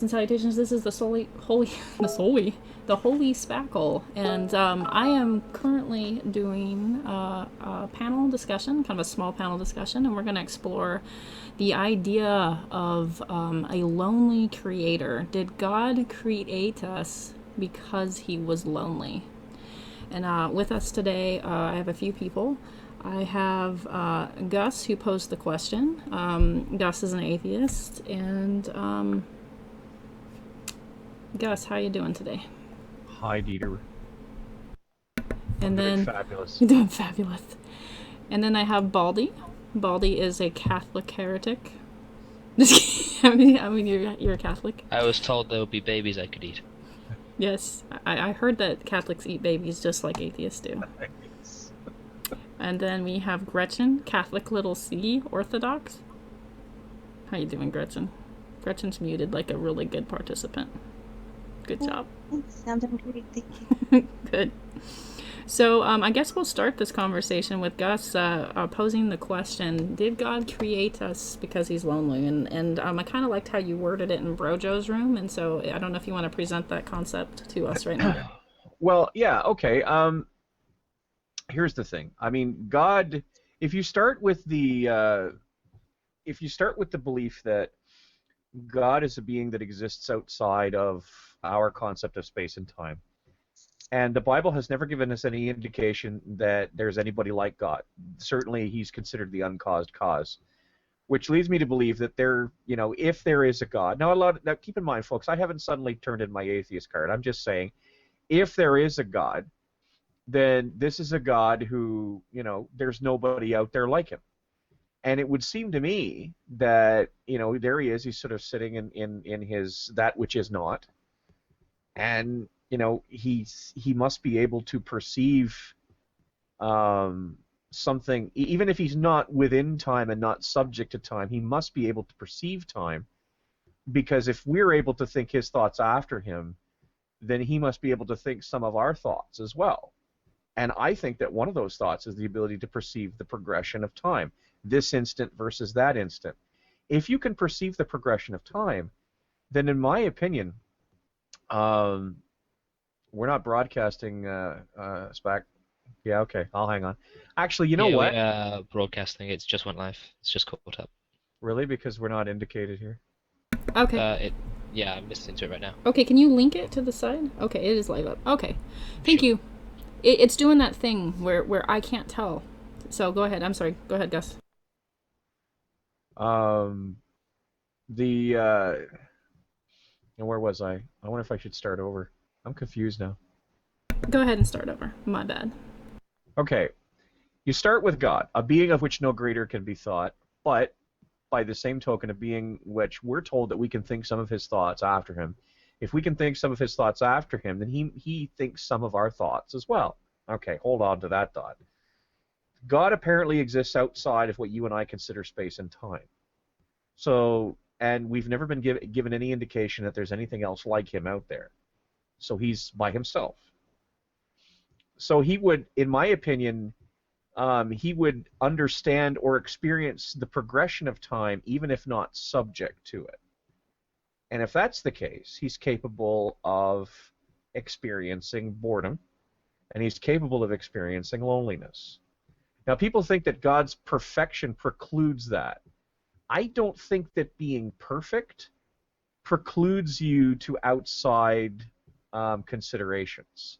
And salutations. This is the the holy spackle, and I am currently doing a panel discussion, kind of a small panel discussion, and we're going to explore the idea of a lonely creator. Did God create us because He was lonely? And with us today, I have a few people. I have Gus, who posed the question. Gus is an atheist, and Gus, how you doing today? Hi, Dieter. I'm And doing then fabulous. you're doing fabulous. And then I have Baldy. Baldy is a Catholic heretic. Just kidding. I mean, you're a Catholic. I was told there would be babies I could eat. Yes, I heard that Catholics eat babies just like atheists do. Yes. And then we have Gretchen, Catholic little C, Orthodox. How you doing, Gretchen? Gretchen's muted like a really good participant. Good Oh, job. thanks. I'm doing great. Thank you. Good. So I guess we'll start this conversation with Gus posing the question: did God create us because He's lonely? And I kind of liked how you worded it in Brojo's room, and so I don't know if you want to present that concept to us right now. Well, yeah, okay. Here's the thing. I mean, God. If you start with the belief that God is a being that exists outside of our concept of space and time, and the Bible has never given us any indication that there's anybody like God. Certainly, He's considered the uncaused cause, which leads me to believe that if there is a God. Now, keep in mind, folks, I haven't suddenly turned in my atheist card. I'm just saying, if there is a God, then this is a God who, there's nobody out there like him. And it would seem to me that, there he is. He's sort of sitting in his that which is not, and he must be able to perceive something, even if he's not within time and not subject to time. He must be able to perceive time, because if we're able to think his thoughts after him, then he must be able to think some of our thoughts as well. And I think that one of those thoughts is the ability to perceive the progression of time, this instant versus that instant. If you can perceive the progression of time, then in my opinion, um, we're not broadcasting SPAC. Yeah, okay, I'll hang on. Actually, you know Yeah, we what? are broadcasting. It's just went live. It's just caught up. Really? Because we're not indicated here? Okay. It. Yeah, I'm listening to it right now. Okay, can you link it to the side? Okay, it is live up. Okay. Thank Sure. you. It's doing that thing where I can't tell. So go ahead. I'm sorry. Go ahead, Gus. Um, the and where was I? I wonder if I should start over. I'm confused now. Go ahead and start over. My bad. Okay, you start with God, a being of which no greater can be thought, but by the same token, a being which we're told that we can think some of his thoughts after him. If we can think some of his thoughts after him, then he thinks some of our thoughts as well. Okay, hold on to that thought. God apparently exists outside of what you and I consider space and time. So, and we've never been given any indication that there's anything else like him out there. So he's by himself. So he would, in my opinion, he would understand or experience the progression of time, even if not subject to it. And if that's the case, he's capable of experiencing boredom, and he's capable of experiencing loneliness. Now, people think that God's perfection precludes that. I don't think that being perfect precludes you to outside considerations.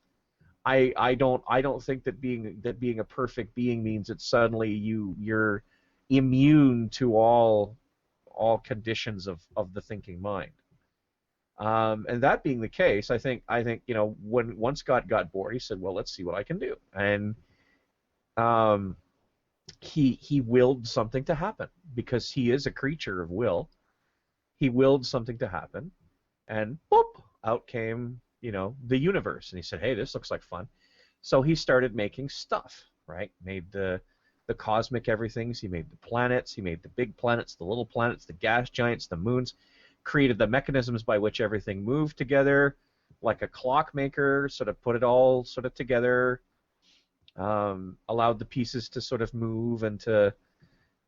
I don't think that being a perfect being means that suddenly you're immune to all conditions of the thinking mind. And that being the case, I think when once God got bored, he said, well, let's see what I can do, and um, he willed something to happen because he is a creature of will. He willed something to happen, and boop, out came the universe, and he said, hey, this looks like fun. So he started making stuff, right? Made the cosmic everythings. He made the planets. He made the big planets, the little planets, the gas giants, the moons. Created the mechanisms by which everything moved together, like a clockmaker. Sort of put it all sort of together. Allowed the pieces to sort of move and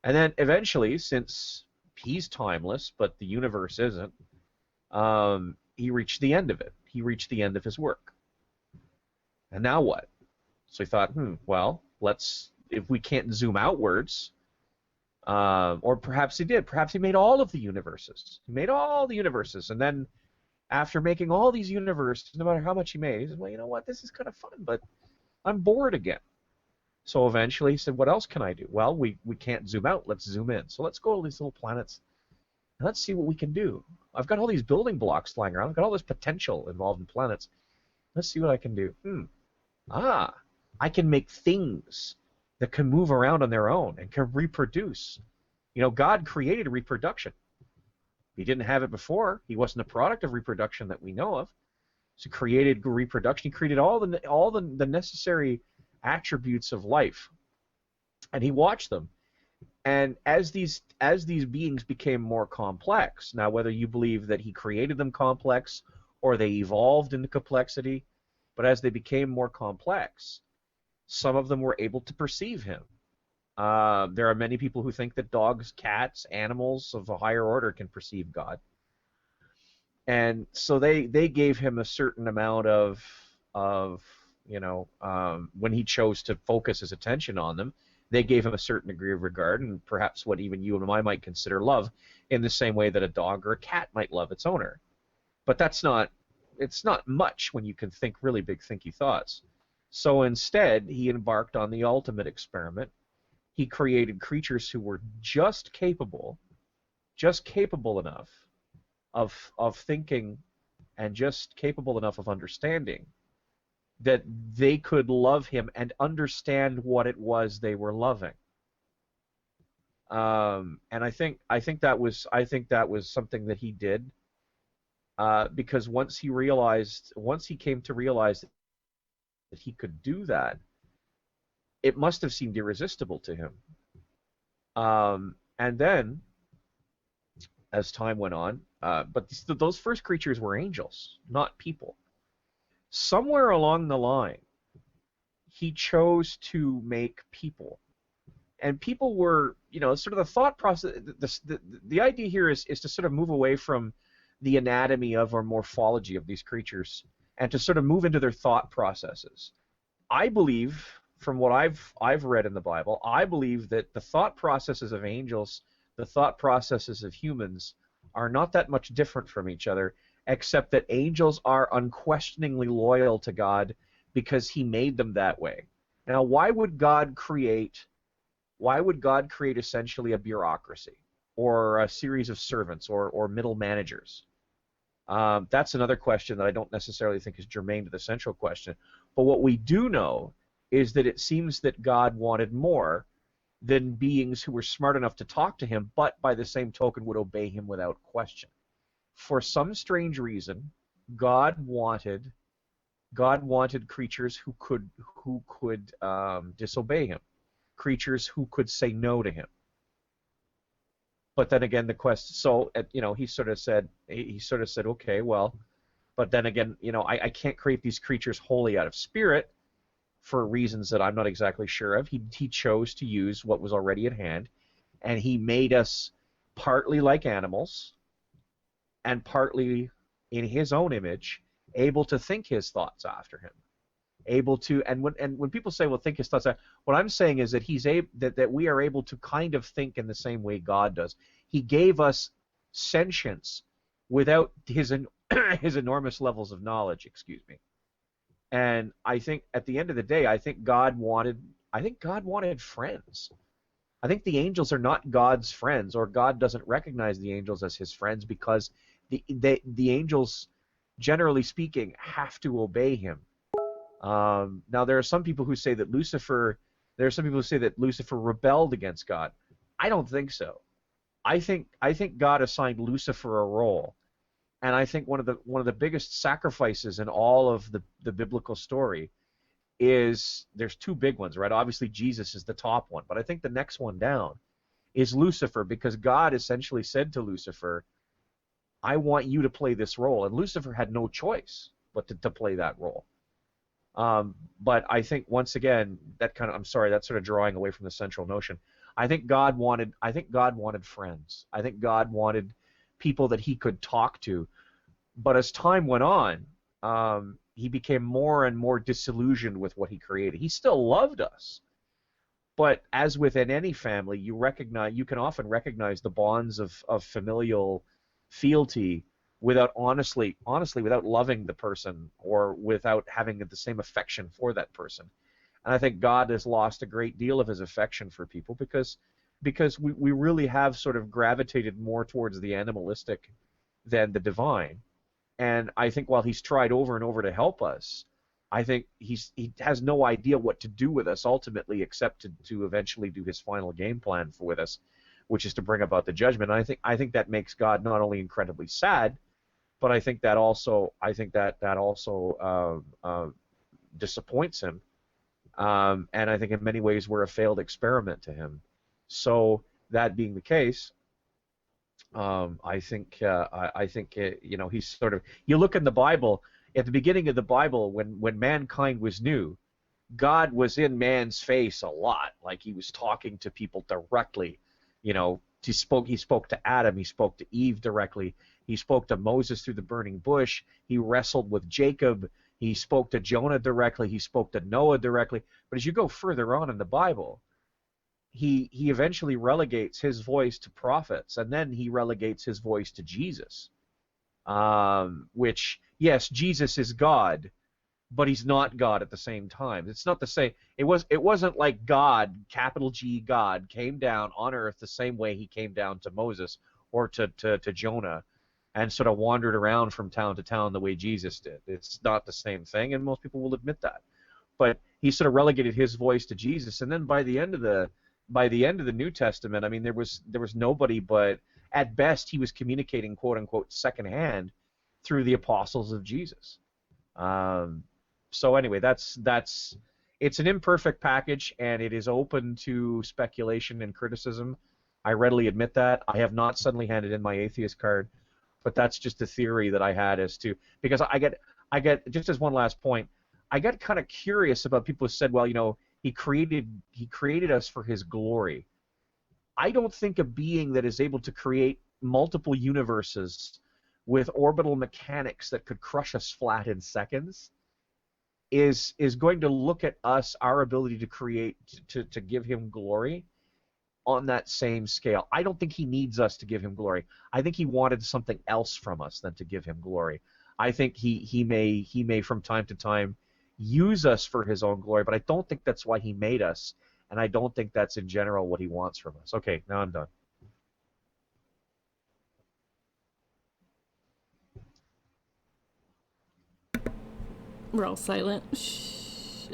then eventually, since he's timeless, but the universe isn't, he reached the end of it. He reached the end of his work. And now what? So he thought, well, if we can't zoom outwards, or perhaps he did. Perhaps he made all of the universes. He made all the universes, and then after making all these universes, no matter how much he made, he said, well, you know what? This is kind of fun, but I'm bored again. So eventually he said, what else can I do? Well, we can't zoom out. Let's zoom in. So let's go to these little planets, and let's see what we can do. I've got all these building blocks flying around. I've got all this potential involved in planets. Let's see what I can do. I can make things that can move around on their own and can reproduce. You know, God created reproduction. He didn't have it before. He wasn't a product of reproduction that we know of. So he created reproduction. He created all the necessary attributes of life, and he watched them. And as these beings became more complex, now whether you believe that he created them complex or they evolved into complexity, but as they became more complex, some of them were able to perceive him. There are many people who think that dogs, cats, animals of a higher order can perceive God. And so they gave him a certain amount of when he chose to focus his attention on them, they gave him a certain degree of regard, and perhaps what even you and I might consider love, in the same way that a dog or a cat might love its owner. But it's not much when you can think really big thinky thoughts. So instead, he embarked on the ultimate experiment. He created creatures who were just capable enough of thinking and just capable enough of understanding that they could love him and understand what it was they were loving. And I think that was something that he did, because once he came to realize that he could do that, it must have seemed irresistible to him. And then, as time went on, but those first creatures were angels, not people. Somewhere along the line, he chose to make people. And people were, sort of the thought process, the idea here is to sort of move away from the anatomy of or morphology of these creatures and to sort of move into their thought processes. I believe, from what I've read in the Bible, I believe that the thought processes of angels, the thought processes of humans, are not that much different from each other, except that angels are unquestioningly loyal to God because he made them that way. Now, why would God create essentially a bureaucracy or a series of servants or middle managers? That's another question that I don't necessarily think is germane to the central question. But what we do know is that it seems that God wanted more than beings who were smart enough to talk to him, but by the same token would obey him without question. For some strange reason, God wanted creatures who could disobey him, creatures who could say no to him. But then again, the quest. So he sort of said, okay, well, but then again, I can't create these creatures wholly out of spirit for reasons that I'm not exactly sure of. He chose to use what was already at hand, and he made us partly like animals, and partly in his own image, able to think his thoughts after him, able to. And when people say, "Well, think his thoughts," what I'm saying is that that we are able to kind of think in the same way God does. He gave us sentience without his enormous levels of knowledge. Excuse me. And I think at the end of the day, I think God wanted friends. I think the angels are not God's friends, or God doesn't recognize the angels as his friends, because the angels, generally speaking, have to obey him. Now there are some people who say that Lucifer rebelled against God. I don't think so. I think God assigned Lucifer a role. And I think one of the biggest sacrifices in all of the biblical story is, there's two big ones, right? Obviously Jesus is the top one, but I think the next one down is Lucifer, because God essentially said to Lucifer, I want you to play this role. And Lucifer had no choice but to play that role. But I think, once again, I'm sorry, that's sort of drawing away from the central notion. I think God wanted friends. I think God wanted people that he could talk to, But as time went on, he became more and more disillusioned with what he created. He still loved us, but as within any family, you can often recognize the bonds of familial fealty without honestly without loving the person or without having the same affection for that person. And I think God has lost a great deal of his affection for people because we really have sort of gravitated more towards the animalistic than the divine. And I think while he's tried over and over to help us, I think he has no idea what to do with us ultimately, except to eventually do his final game plan with us, which is to bring about the judgment. And I think that makes God not only incredibly sad, but I think that also disappoints him. And I think in many ways we're a failed experiment to him. So that being the case, he's sort of. You look in the Bible at the beginning of the Bible when mankind was new, God was in man's face a lot, like he was talking to people directly. He spoke to Adam, he spoke to Eve directly, he spoke to Moses through the burning bush, he wrestled with Jacob, he spoke to Jonah directly, he spoke to Noah directly. But as you go further on in the Bible, he eventually relegates his voice to prophets, and then he relegates his voice to Jesus. Which, yes, Jesus is God, but he's not God at the same time. It's not the same. It wasn't like God, capital G God, came down on earth the same way he came down to Moses or to Jonah and sort of wandered around from town to town the way Jesus did. It's not the same thing, and most people will admit that. But he sort of relegated his voice to Jesus, and then by the end of the New Testament, I mean, there was nobody but, at best, he was communicating, quote unquote, secondhand through the apostles of Jesus. So anyway, that's it's an imperfect package, and it is open to speculation and criticism. I readily admit that. I have not suddenly handed in my atheist card, but that's just a theory that I had as to, because I get just as one last point, I got kind of curious about people who said, well, he created us for his glory. I don't think a being that is able to create multiple universes with orbital mechanics that could crush us flat in seconds is going to look at us, our ability to create, to give him glory on that same scale. I don't think he needs us to give him glory. I think he wanted something else from us than to give him glory. I think he may from time to time use us for his own glory, but I don't think that's why he made us, and I don't think that's in general what he wants from us. Okay, now I'm done. We're all silent. Shh.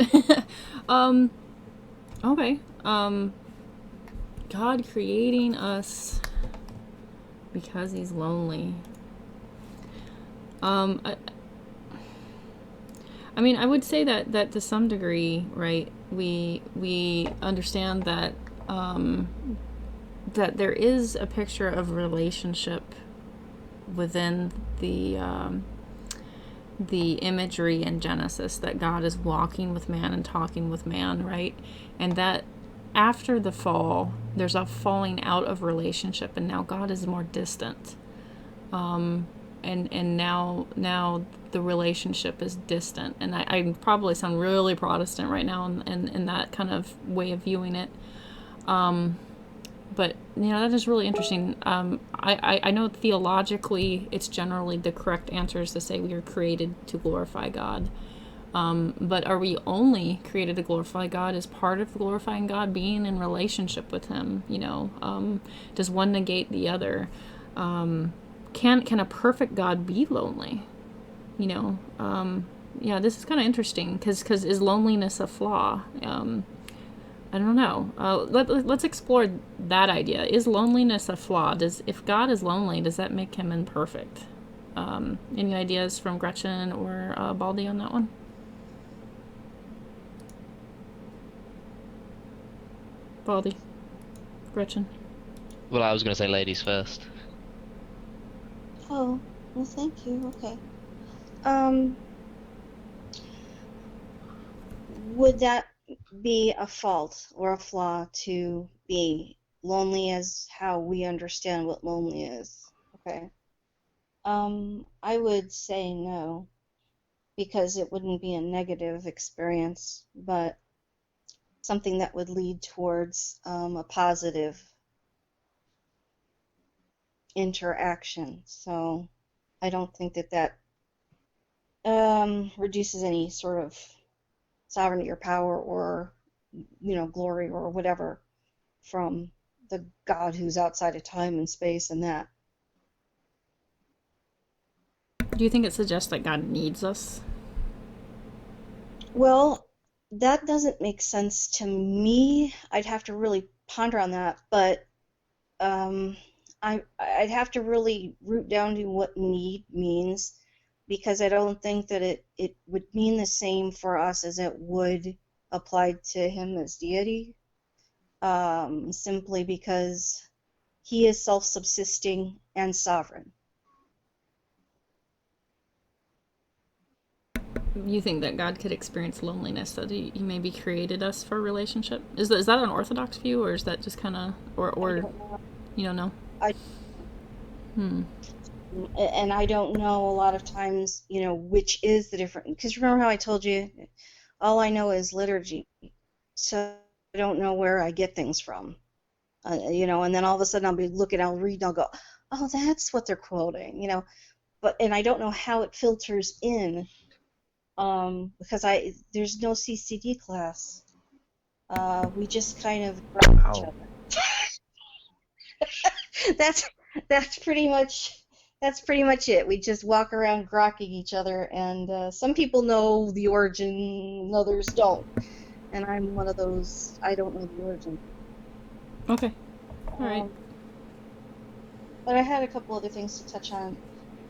Okay. God creating us because he's lonely. I mean, I would say that to some degree, right? We understand that that there is a picture of relationship within the imagery in Genesis, that God is walking with man and talking with man, right? And that after the fall, there's a falling out of relationship, and now God is more distant. And now the relationship is distant. And I probably sound really Protestant right now in that kind of way of viewing it. But that is really interesting. I know theologically it's generally the correct answer is to say we are created to glorify God. But are we only created to glorify God? Is part of glorifying God being in relationship with him? Does one negate the other? Can a perfect God be lonely? This is kind of interesting because is loneliness a flaw? I don't know. Let's explore that idea. Is loneliness a flaw? If God is lonely, does that make him imperfect? Any ideas from Gretchen or Baldy on that one? Baldy, Gretchen. Well, I was going to say ladies first. Oh, well, thank you. Okay. Would that be a fault or a flaw to be lonely as how we understand what lonely is? Okay. I would say no, because it wouldn't be a negative experience, but something that would lead towards a positive interaction. So I don't think that reduces any sort of sovereignty or power or glory or whatever from the God who's outside of time and space and that. Do you think it suggests that God needs us? Well, that doesn't make sense to me. I'd have to really ponder on that, but um, I'd have to really root down to what need means, because I don't think that it would mean the same for us as it would applied to him as deity, simply because he is self-subsisting and sovereign. You think that God could experience loneliness, that he maybe created us for a relationship? Is that an orthodox view, or is that just kind of, or you don't know? I, and I don't know a lot of times, which is the different, because remember how I told you, all I know is liturgy, so I don't know where I get things from, and then all of a sudden I'll read, and I'll go, oh, that's what they're quoting, and I don't know how it filters in, because there's no CCD class. We just kind of grab each Wow. other. That's pretty much it. We just walk around grokking each other, and some people know the origin, and others don't. And I'm one of those. I don't know the origin. Okay. All right. But I had a couple other things to touch on.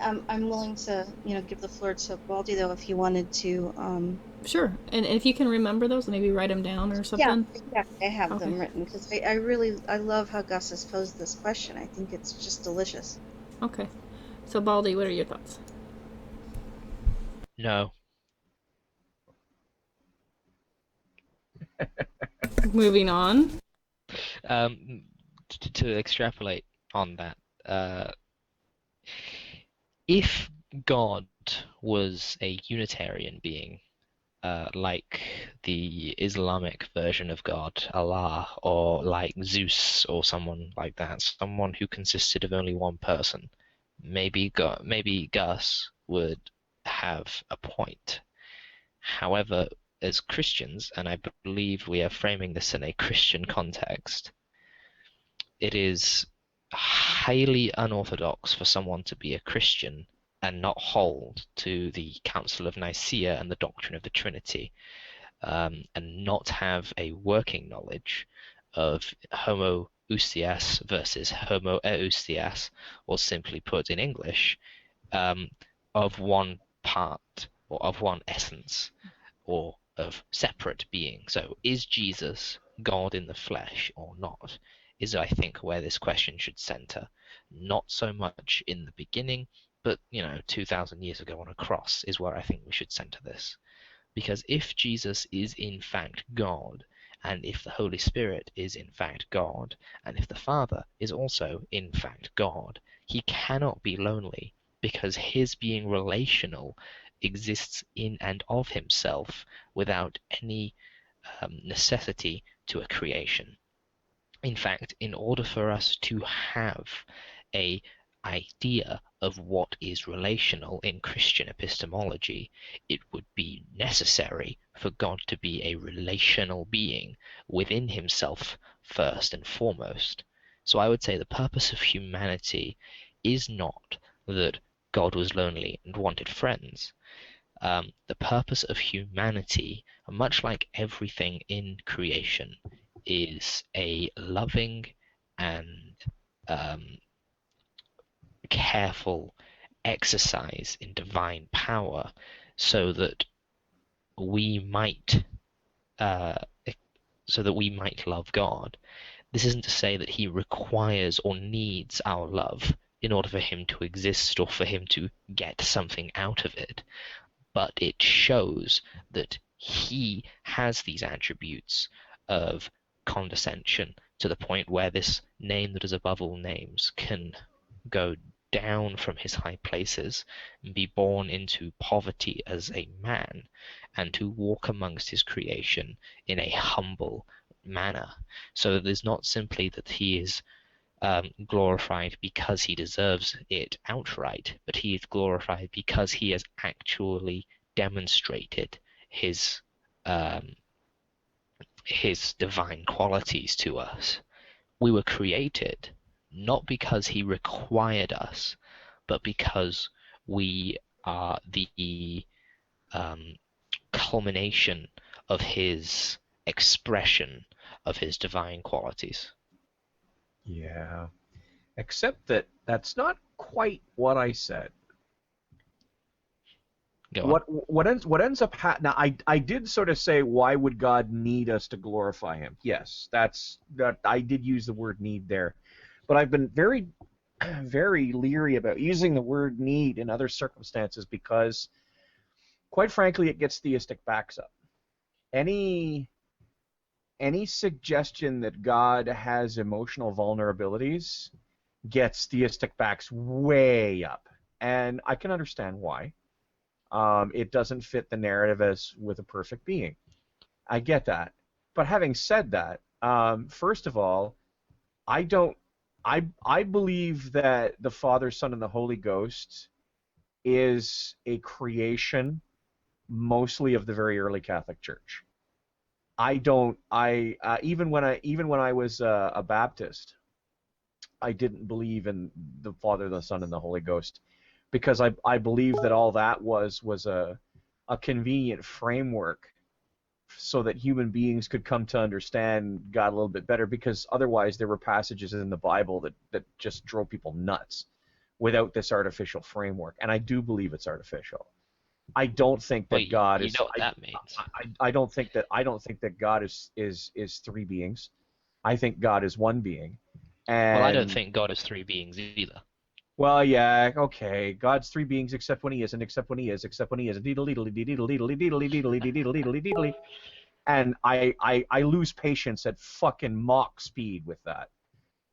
I'm willing to, give the floor to Baldy, though, if you wanted to. Sure. And if you can remember those, maybe write them down or something. Yeah, I have Okay. them written, because I love how Gus has posed this question. I think it's just delicious. Okay. So, Baldy, what are your thoughts? No. Moving on. To extrapolate on that, if God was a Unitarian being, like the Islamic version of God, Allah, or like Zeus or someone like that, someone who consisted of only one person, maybe Gus would have a point. However, as Christians, and I believe we are framing this in a Christian context, it is highly unorthodox for someone to be a Christian and not hold to the Council of Nicaea and the doctrine of the Trinity, and not have a working knowledge of homoousias versus homoousias, or simply put in English, of one part or of one essence, or of separate being. So is Jesus God in the flesh or not, is I think where this question should center. Not so much in the beginning, but 2,000 years ago on a cross is where I think we should center this. Because if Jesus is in fact God, and if the Holy Spirit is in fact God, and if the Father is also in fact God, he cannot be lonely, because his being relational exists in and of himself without any necessity to a creation. In fact, in order for us to have a idea of what is relational in Christian epistemology, it would be necessary for God to be a relational being within himself first and foremost. So I would say the purpose of humanity is not that God was lonely and wanted friends. The purpose of humanity, much like everything in creation, is a loving and careful exercise in divine power, so that we might love God. This isn't to say that he requires or needs our love in order for him to exist or for him to get something out of it, but it shows that he has these attributes of condescension to the point where this name that is above all names can go down from his high places and be born into poverty as a man, and to walk amongst his creation in a humble manner. So it is not simply that he is glorified because he deserves it outright, but he is glorified because he has actually demonstrated his um, his divine qualities to us. We were created not because he required us, but because we are the culmination of his expression of his divine qualities. Yeah. Except that that's not quite what I said. Go on. What ends up now I did sort of say, why would God need us to glorify him? Yes, that I did use the word need there. But I've been very very leery about using the word need in other circumstances because quite frankly it gets theistic backs up. Any suggestion that God has emotional vulnerabilities gets theistic backs way up, and I can understand why. It doesn't fit the narrative as with a perfect being. I get that, but having said that, first of all, I don't. I believe that the Father, Son, and the Holy Ghost is a creation, mostly of the very early Catholic Church. I don't. Even when I was a Baptist, I didn't believe in the Father, the Son, and the Holy Ghost, because I believe that all that was a convenient framework so that human beings could come to understand God a little bit better, because otherwise there were passages in the Bible that just drove people nuts without this artificial framework, and I do believe it's artificial. I don't think that Well, God you is. know what that means. I don't think that God is three beings. I think God is one being. Well, I don't And think God is three beings either. well, yeah, okay. God's three beings, except when he isn't, except when he is, except when he isn't. And I lose patience at fucking Mach speed with that.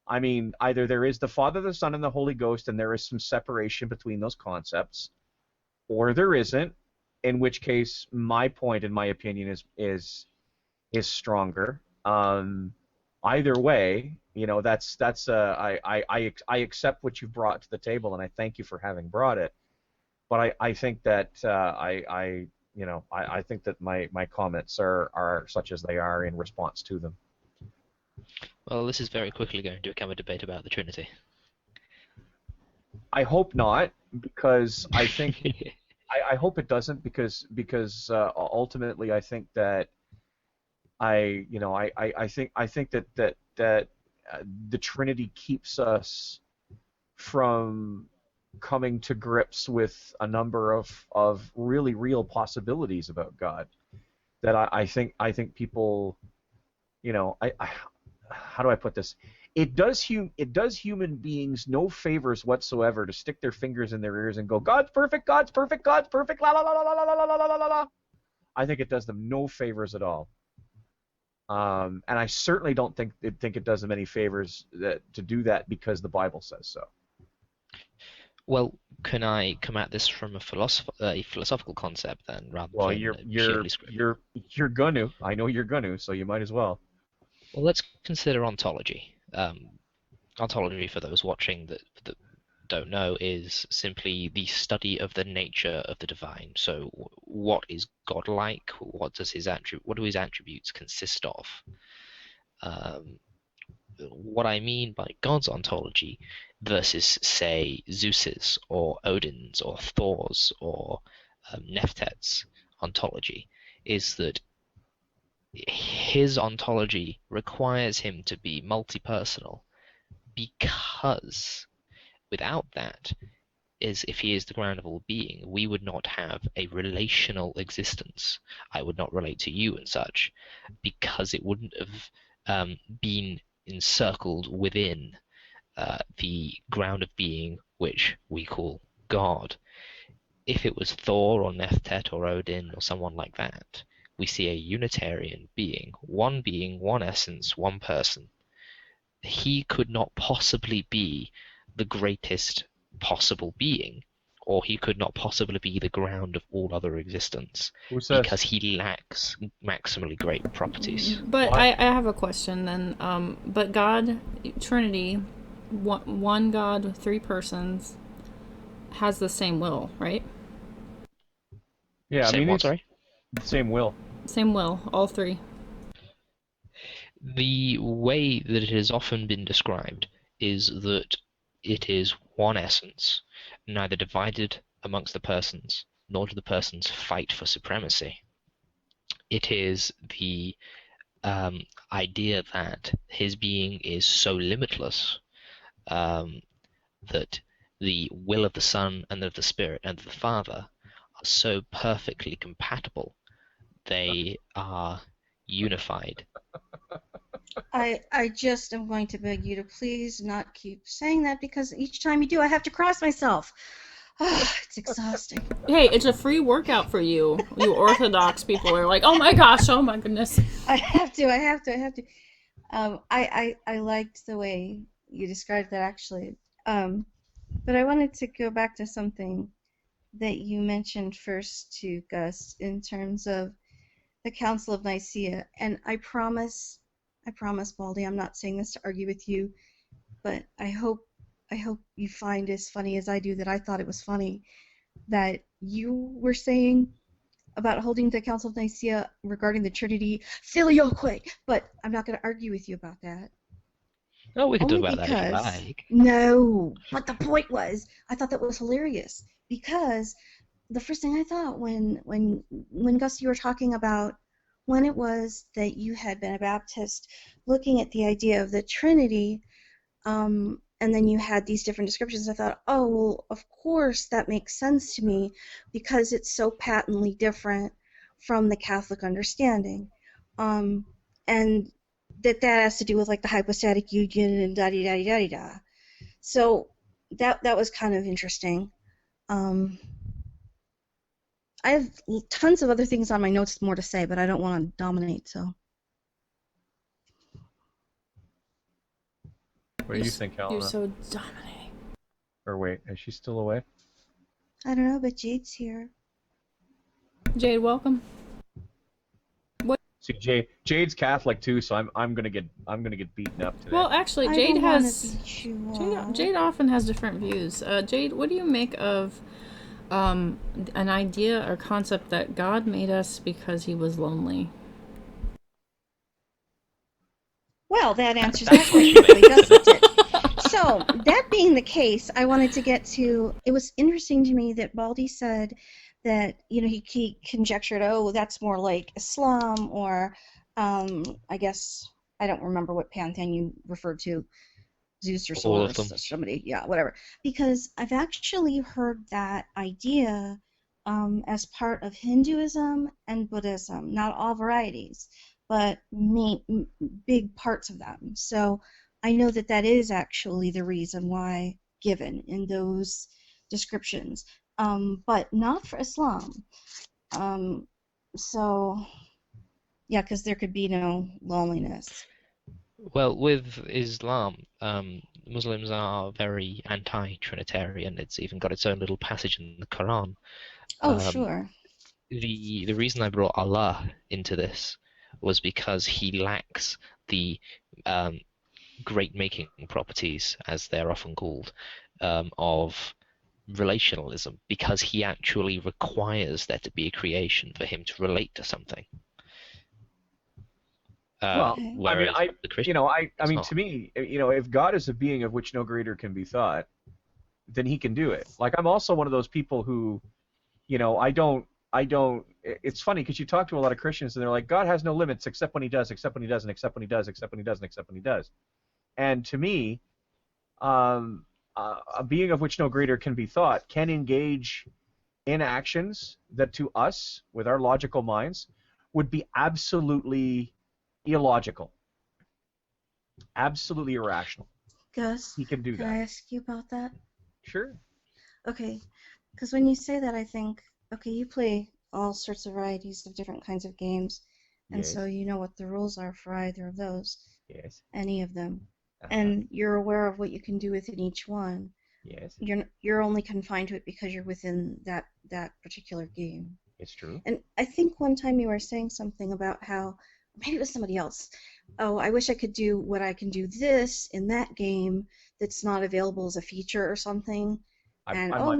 I mean, either there is the Father, the Son, and the Holy Ghost, and there is some separation between those concepts, or there isn't. In which case, my point, in my opinion, is stronger. Either way, I accept what you've brought to the table, and I thank you for having brought it. But I think that I think that my comments are such as they are in response to them. Well, this is very quickly going to become a debate about the Trinity. I hope not, because I think I hope it doesn't, because ultimately I think that I think that the Trinity keeps us from coming to grips with a number of really real possibilities about God. That I think people, how do I put this? It does human beings no favors whatsoever to stick their fingers in their ears and go, God's perfect, God's perfect, God's perfect, la la la la la la la la la la. I think it does them no favors at all. And I certainly don't think it does them any favors to do that because the Bible says so. Well, can I come at this from a philosophical concept then, rather Well, than purely scriptural? you're gonna. I know you're gonna, so you might as well. Well, let's consider ontology. Ontology, for those watching that don't know, is simply the study of the nature of the divine. So, what is God like? What do his attributes consist of? What I mean by God's ontology versus, say, Zeus's or Odin's or Thor's or Nephtet's ontology is that his ontology requires him to be multi-personal, because without that, if he is the ground of all being, we would not have a relational existence. I would not relate to you and such, because it wouldn't have been encircled within the ground of being which we call God. If it was Thor or Nephtet or Odin or someone like that, we see a Unitarian being, one essence, one person. He could not possibly be the greatest possible being, or he could not possibly be the ground of all other existence, Who says? because he lacks maximally great properties. But What? I have a question then. But God, Trinity, one God with three persons, has the same will, right? Yeah, I mean, What, it's sorry? the same will. Same will, all three. The way that it has often been described is that it is one essence, neither divided amongst the persons, nor do the persons fight for supremacy. It is the idea that his being is so limitless that the will of the Son and of the Spirit and of the Father are so perfectly compatible, they are unified. I just am going to beg you to please not keep saying that, because each time you do, I have to cross myself. It's exhausting. Hey, it's a free workout for you. You Orthodox people are like, oh my gosh, oh my goodness. I have to. I liked the way you described that, actually. But I wanted to go back to something that you mentioned first to Gus in terms of the Council of Nicaea. And I promise, Baldy, I'm not saying this to argue with you, but I hope you find as funny as I do that I thought it was funny that you were saying about holding the Council of Nicaea regarding the Trinity filioque, but I'm not going to argue with you about that. Oh, we can talk Only about that if you because like. no, but the point was, I thought that was hilarious, because the first thing I thought when Gus, you were talking about when it was that you had been a Baptist, looking at the idea of the Trinity, and then you had these different descriptions, I thought, oh, well, of course that makes sense to me, because it's so patently different from the Catholic understanding, and that has to do with like the hypostatic union and da da da da da. So that was kind of interesting. I have tons of other things on my notes, more to say, but I don't want to dominate. So What do you think, You're Helena? so dominating. Or wait, is she still away? I don't know, but Jade's here. Jade, welcome. See, Jade's Catholic too, so I'm gonna get beaten up today. Well, actually, I Jade don't wanna has. beat you up. Jade often has different views. Jade, what do you make of an idea or concept that God made us because he was lonely? Well, that answers That's that what question you quickly, doesn't it? So, that being the case, I wanted to get to, it was interesting to me that Baldy said that, he conjectured, oh, that's more like Islam, or I guess, I don't remember what pantheon you referred to, Zeus or all someone, or of them. somebody, yeah, whatever. Because I've actually heard that idea as part of Hinduism and Buddhism, not all varieties, but big parts of them. So I know that that is actually the reason why given in those descriptions, but not for Islam. So, yeah, because there could be no loneliness. Well, with Islam, Muslims are very anti-Trinitarian. It's even got its own little passage in the Quran. Oh, Um, sure. the reason I brought Allah into this was because he lacks the great making properties, as they're often called, of relationalism, because he actually requires there to be a creation for him to relate to something. Well, Okay. I mean, Whereas the Christian, I it's mean, not. to me, if God is a being of which no greater can be thought, then he can do it. Like, I'm also one of those people who, I don't. It's funny because you talk to a lot of Christians and they're like, God has no limits except when he does, except when he doesn't, except when he does, except when he doesn't, except when he does. And to me, a being of which no greater can be thought can engage in actions that to us, with our logical minds, would be absolutely illogical, absolutely irrational. Gus, He can do can that. I ask you about that? Sure. Okay, because when you say that, I think, okay, you play all sorts of varieties of different kinds of games, and Yes. so you know what the rules are for either of those, Yes. any of them, Uh-huh. and you're aware of what you can do within each one. Yes, You're only confined to it because you're within that particular game. it's true. And I think one time you were saying something about how, maybe it was somebody else. Oh, I wish I could do what I can do this in that game that's not available as a feature or something. And I oh might have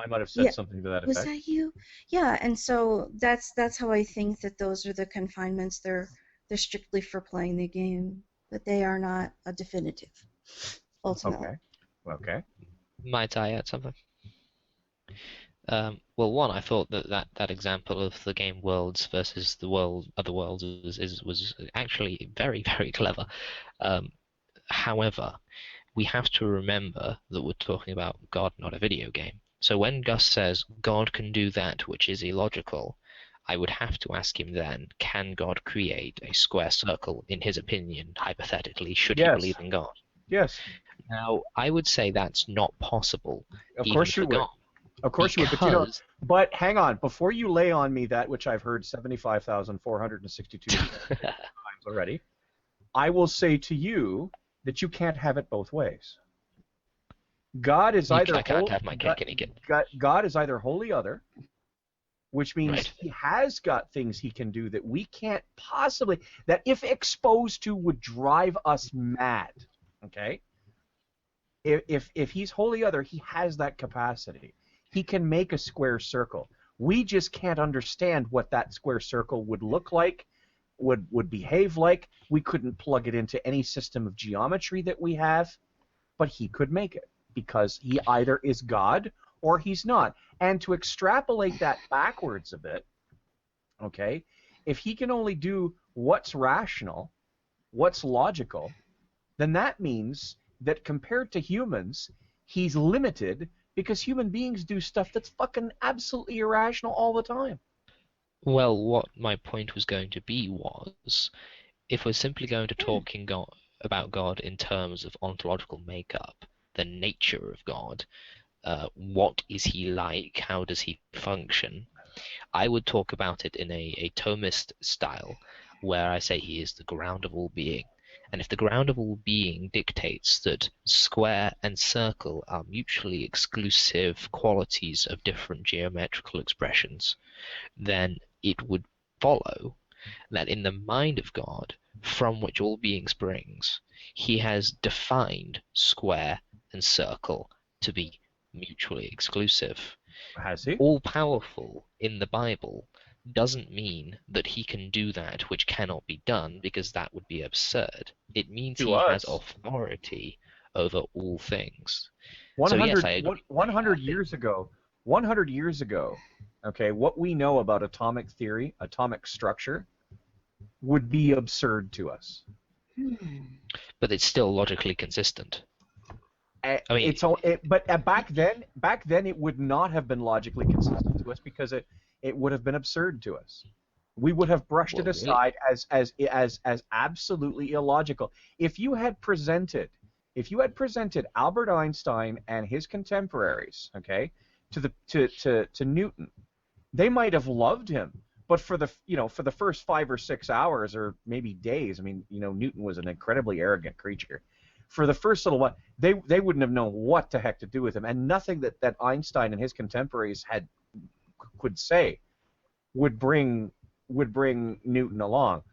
no, said yeah, something to that was effect. that you? Yeah, and so that's how I think that those are the confinements. They're strictly for playing the game, but they are not a definitive, ultimately. Okay. Okay. Might I add something? Well, one, I thought that example of the game Worlds versus the other worlds was actually very, very clever. However, we have to remember that we're talking about God, not a video game. So when Gus says God can do that which is illogical, I would have to ask him then, can God create a square circle, in his opinion, hypothetically, should he Yes. believe in God? Yes. Now, I would say that's not possible, Of even course for you would. God, Of course you would. because But hang on. Before you lay on me that which I've heard 75,462 times already, I will say to you that you can't have it both ways. God is either I can't have my cake and eat it. God is either wholly other, which means Right. he has got things he can do that we can't possibly, that if exposed to would drive us mad. Okay? If he's wholly other, he has that capacity. He can make a square circle. We just can't understand what that square circle would look like, would behave like. We couldn't plug it into any system of geometry that we have, but he could make it because he either is God or he's not. And to extrapolate that backwards a bit, okay, if he can only do what's rational, what's logical, then that means that compared to humans, he's limited because human beings do stuff that's fucking absolutely irrational all the time. Well, what my point was going to be was, if we're simply going to talk about God in terms of ontological makeup, the nature of God, what is he like, how does he function, I would talk about it in a Thomist style, where I say he is the ground of all being. And if the ground of all being dictates that square and circle are mutually exclusive qualities of different geometrical expressions, then it would follow that in the mind of God, from which all being springs, he has defined square and circle to be mutually exclusive. Has he? All-powerful in the Bible doesn't mean that he can do that which cannot be done, because that would be absurd. It means To he has us. authority over all things. 100, So yes, I agree. 100 years ago, 100 years ago, okay, what we know about atomic theory, atomic structure, would be absurd to us. But it's still logically consistent. I mean, But back then it would not have been logically consistent to us because it would have been absurd to us. We would have brushed it Well, aside as absolutely illogical. If you had presented Albert Einstein and his contemporaries, okay, to Newton, they might have loved him, but for the first 5 or 6 hours or maybe days, I mean, Newton was an incredibly arrogant creature. For the first little while, they wouldn't have known what the heck to do with him, and nothing that Einstein and his contemporaries could say would bring Newton along.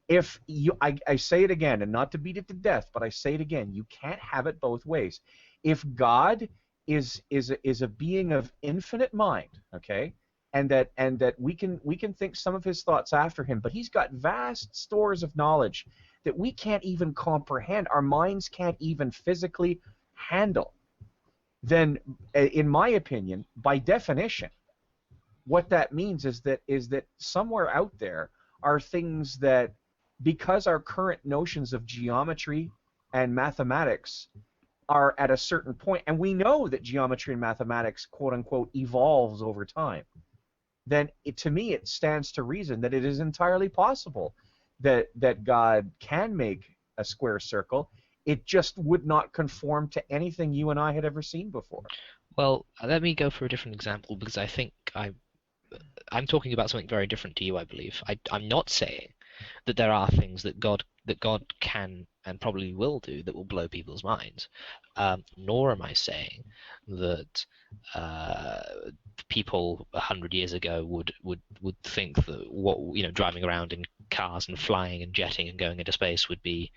If I say it again, and not to beat it to death, but I say it again, you can't have it both ways. If God is a being of infinite mind, okay, and that we can think some of his thoughts after him, but he's got vast stores of knowledge that we can't even comprehend, our minds can't even physically handle, then, in my opinion, by definition, what that means is that somewhere out there are things that, because our current notions of geometry and mathematics are at a certain point, and we know that geometry and mathematics, quote unquote, evolves over time, then to me it stands to reason that it is entirely possible that God can make a square circle. It just would not conform to anything you and I had ever seen before. well, let me go for a different example, because I think I'm talking about something very different to you, I believe. I'm not saying that there are things that God that God can and probably will do that will blow people's minds. Nor am I saying that people 100 years ago would think that driving around in cars and flying and jetting and going into space would be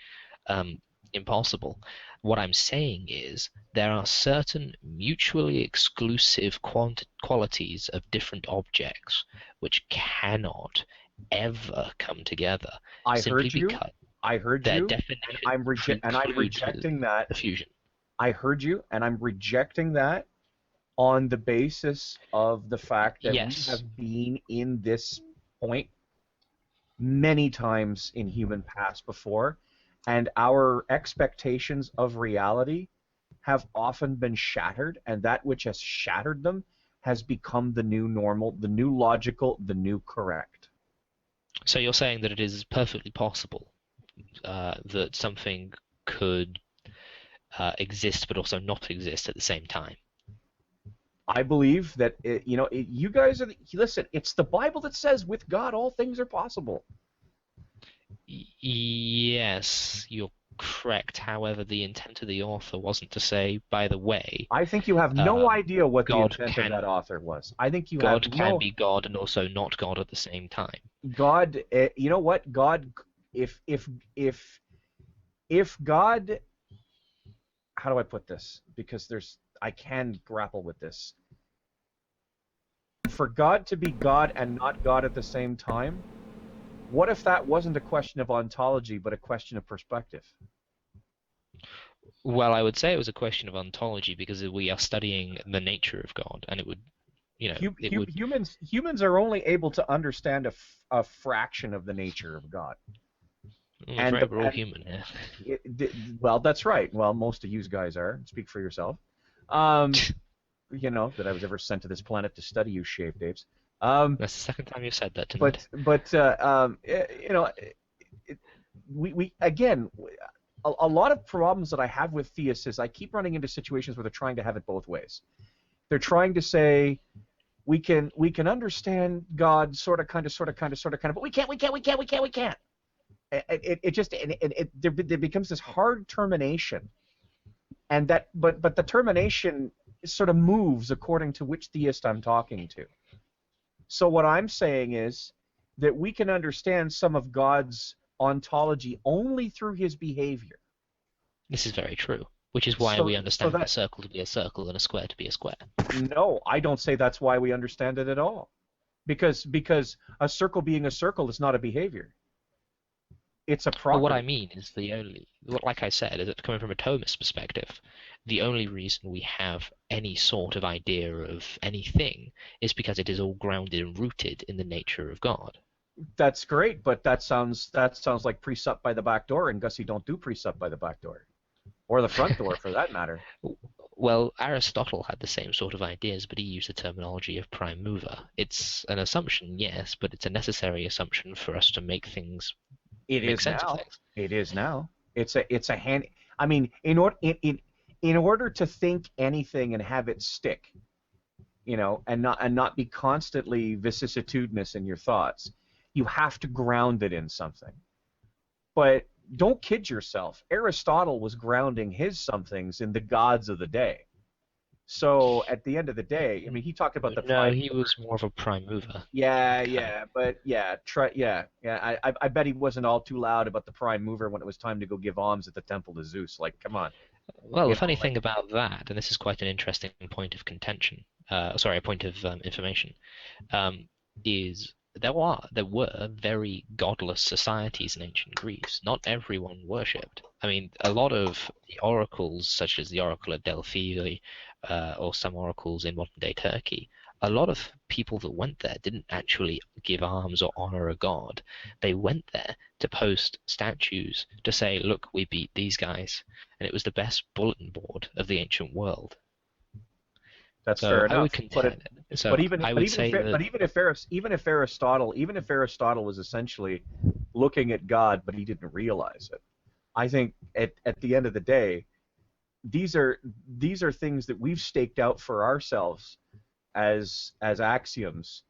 impossible. What I'm saying is there are certain mutually exclusive qualities of different objects which cannot ever come together I simply heard you. because I heard their you. definition I'm rejecting that. the fusion. I heard you, and I'm rejecting that on the basis of the fact that we Yes. have been in this point many times in human past before, and our expectations of reality have often been shattered, and that which has shattered them has become the new normal, the new logical, the new correct. So you're saying that it is perfectly possible that something could exist but also not exist at the same time. I believe that you guys are listen. It's the Bible that says, "With God, all things are possible." Yes, you're correct. However, the intent of the author wasn't to say, by the way, I think you have no idea what the God intent of that author was. I think you God have can no be God and also not God at the same time. God. You know what? God, if God, how do I put this? Because I can grapple with this. For God to be God and not God at the same time, what if that wasn't a question of ontology, but a question of perspective? Well, I would say it was a question of ontology because we are studying the nature of God, and it would, Humans are only able to understand a fraction of the nature of God. We're all human here. Well, that's right. Well, most of you guys are. Speak for yourself. That I was ever sent to this planet to study you shaped apes. That's the second time you've said that tonight. We again, a lot of problems that I have with theists is I keep running into situations where they're trying to have it both ways. They're trying to say we can understand God sort of, kind of, but we can't. There becomes this hard termination, and but the termination sort of moves according to which theist I'm talking to. So what I'm saying is that we can understand some of God's ontology only through his behavior. This is very true, which is why we understand a circle to be a circle and a square to be a square. No, I don't say that's why we understand it at all. Because a circle being a circle is not a behavior. It's a property. But what I mean is like I said, is that coming from a Thomist perspective, the only reason we have any sort of idea of anything is because it is all grounded and rooted in the nature of God. That's great, but that sounds like precept by the back door, and Gussie don't do precept by the back door. Or the front door, for that matter. Well, Aristotle had the same sort of ideas, but he used the terminology of prime mover. It's an assumption, yes, but it's a necessary assumption for us to make things make sense of things. It is now. It's a hand. I mean, in order to think anything and have it stick, and not be constantly vicissitudinous in your thoughts, you have to ground it in something. But don't kid yourself. Aristotle was grounding his somethings in the gods of the day. So at the end of the day, I mean, he talked about the prime. He was more of a prime mover. Yeah, but I bet he wasn't all too loud about the prime mover when it was time to go give alms at the temple to Zeus. Like, come on. Well, the funny thing about that, and this is quite an interesting point of contention, a point of information, is there were very godless societies in ancient Greece. Not everyone worshipped. I mean, a lot of the oracles, such as the Oracle of Delphi, or some oracles in modern-day Turkey, a lot of people that went there didn't actually give alms or honor a god. They went there to post statues to say, look, we beat these guys. And it was the best bulletin board of the ancient world. That's fair enough. I would contend. Even if Aristotle was essentially looking at God, but he didn't realize it, I think at the end of the day, these are things that we've staked out for ourselves as axioms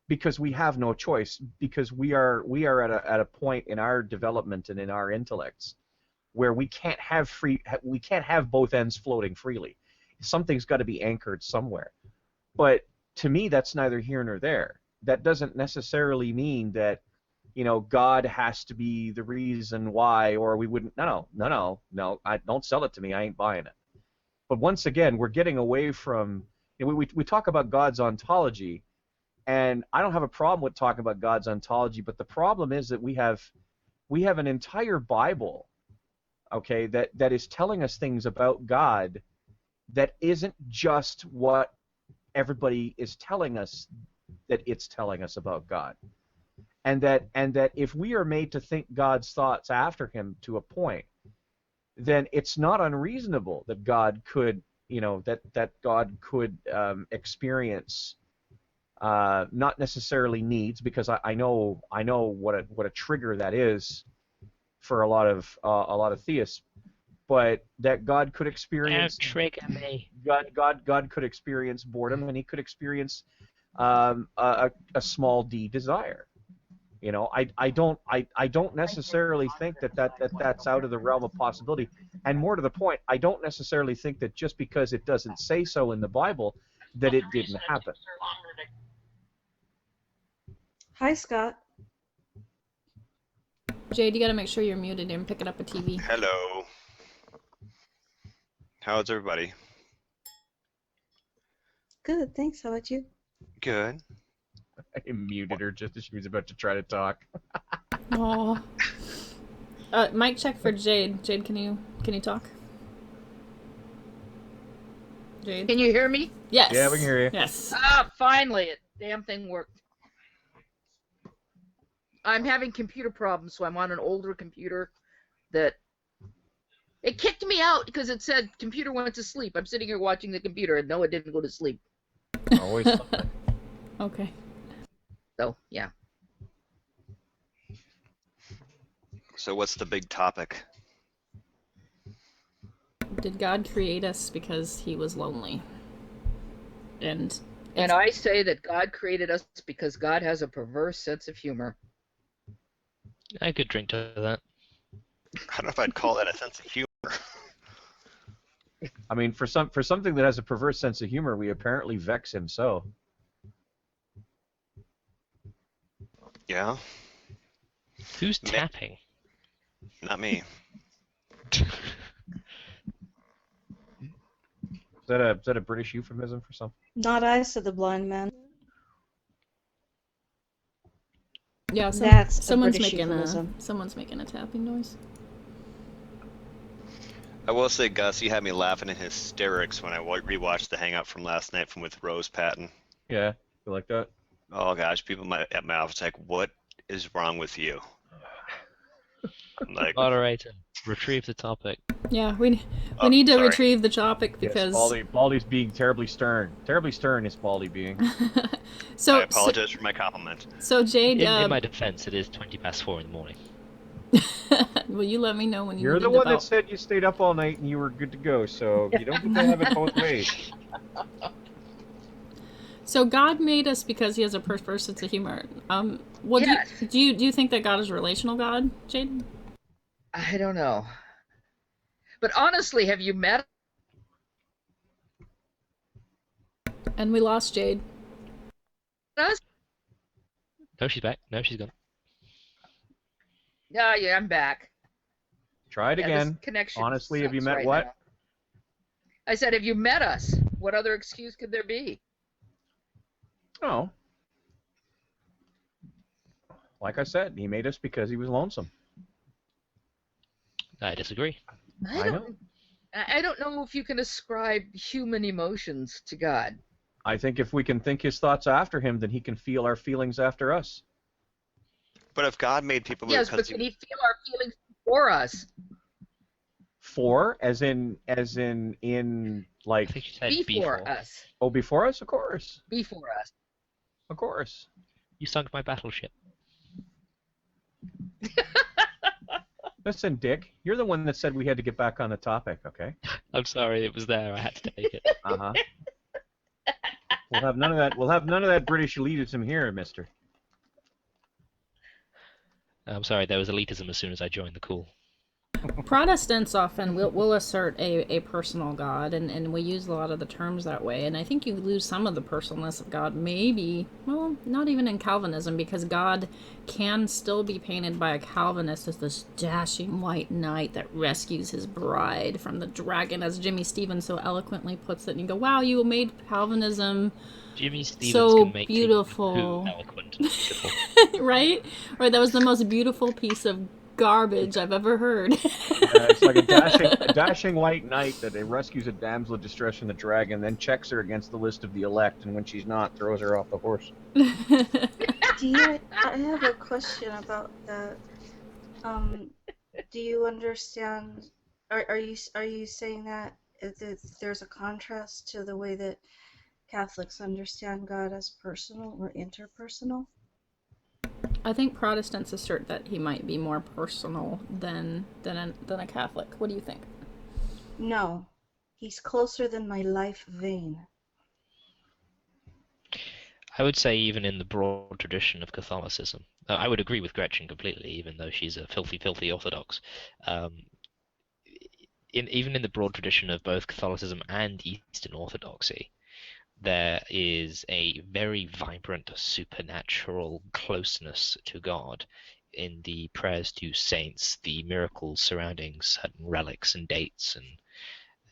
because we have no choice, because we are at a point in our development and in our intellects where we can't have both ends floating freely. Something's got to be anchored somewhere. But to me, that's neither here nor there. That doesn't necessarily mean that, God has to be the reason why, or we wouldn't. No. Don't sell it to me. I ain't buying it. But once again, we're getting away from. We talk about God's ontology, and I don't have a problem with talking about God's ontology. But the problem is that we have an entire Bible, okay, that is telling us things about God that isn't just what everybody is telling us that it's telling us about God. And that if we are made to think God's thoughts after him to a point, then it's not unreasonable that God could, that God could experience not necessarily needs, because I know what a trigger that is for a lot of theists, but that God could experience. Don't trigger me. God could experience boredom, and he could experience a small d desire. I don't necessarily think that's out of the realm of possibility. And more to the point, I don't necessarily think that just because it doesn't say so in the Bible that it didn't happen. Hi, Scott. Jade, you got to make sure you're muted and picking up a TV. Hello. How's everybody? Good, thanks. How about you? Good. I muted her just as she was about to try to talk. Oh. Mic check for Jade. Jade, can you talk? Jade. Can you hear me? Yes. Yeah, we can hear you. Yes. Ah, finally, it damn thing worked. I'm having computer problems, so I'm on an older computer that it kicked me out because it said computer went to sleep. I'm sitting here watching the computer, and no, it didn't go to sleep. Always something. Okay. So yeah. So what's the big topic? Did God create us because he was lonely? And I say that God created us because God has a perverse sense of humor. I could drink to that. I don't know if I'd call that a sense of humor. I mean, for something that has a perverse sense of humor, we apparently vex him so. Yeah? Who's tapping? Not me. Is that a British euphemism for something? Not I, said the blind man. yeah, That's a someone's British making euphemism. someone's making a tapping noise. I will say, Gus, you had me laughing in hysterics when I rewatched the Hangout from last night with Rose Patton. Yeah, you like that? Oh gosh, people at my office like, what is wrong with you? I'm like, Moderator, retrieve the topic. Yeah, we Oh, need to sorry. retrieve the topic because Yes, Baldy's being terribly stern. Terribly stern is Baldy being. so I apologize for my compliment. so Jade, In my defense, it is 4:20 in the morning. will you let me know when you You're need the to one that develop- said you stayed up all night and you were good to go, so you don't get to have it both ways. So God made us because he has a perverse sense of humor. What Yes. do you think that God is a relational God, Jade? I don't know. But honestly, have you met And we lost Jade. us? No, she's back. No, she's gone. Yeah, I'm back. Try it Yeah, again. this connection Honestly, have you sucks met right what? now. I said, have you met us? What other excuse could there be? Oh. Like I said, he made us because he was lonesome. I disagree. I know. I don't know if you can ascribe human emotions to God. I think if we can think his thoughts after him, then he can feel our feelings after us. But if God made people Yes, but because can he feel our feelings for us? For, as in I like, think she said Before us. oh, before us? Of course. Before us. Of course. You sunk my battleship. Listen, Dick, you're the one that said we had to get back on the topic, okay? I'm sorry, it was there. I had to take it. Uh-huh. We'll have none of that. We'll have none of that British elitism here, Mister. I'm sorry, there was elitism as soon as I joined the call. Protestants often will assert a personal God, and we use a lot of the terms that way. And I think you lose some of the personalness of God, maybe, well, not even in Calvinism, because God can still be painted by a Calvinist as this dashing white knight that rescues his bride from the dragon, as Jimmy Stevens so eloquently puts it. And you go, wow, you made Calvinism Jimmy Stevens so can make beautiful. who eloquent and beautiful. Right? Or that was the most beautiful piece of garbage I've ever heard. It's like a dashing white knight that rescues a damsel of distress from the dragon, then checks her against the list of the elect, and when she's not, throws her off the horse. I have a question about that. Do you understand? Are you saying that there's a contrast to the way that Catholics understand God as personal or interpersonal? I think Protestants assert that he might be more personal than a Catholic. What do you think? No, he's closer than my life vein. I would say even in the broad tradition of Catholicism, I would agree with Gretchen completely, even though she's a filthy, filthy Orthodox. Even in the broad tradition of both Catholicism and Eastern Orthodoxy, there is a very vibrant supernatural closeness to God in the prayers to saints, the miracles surrounding certain relics and dates, and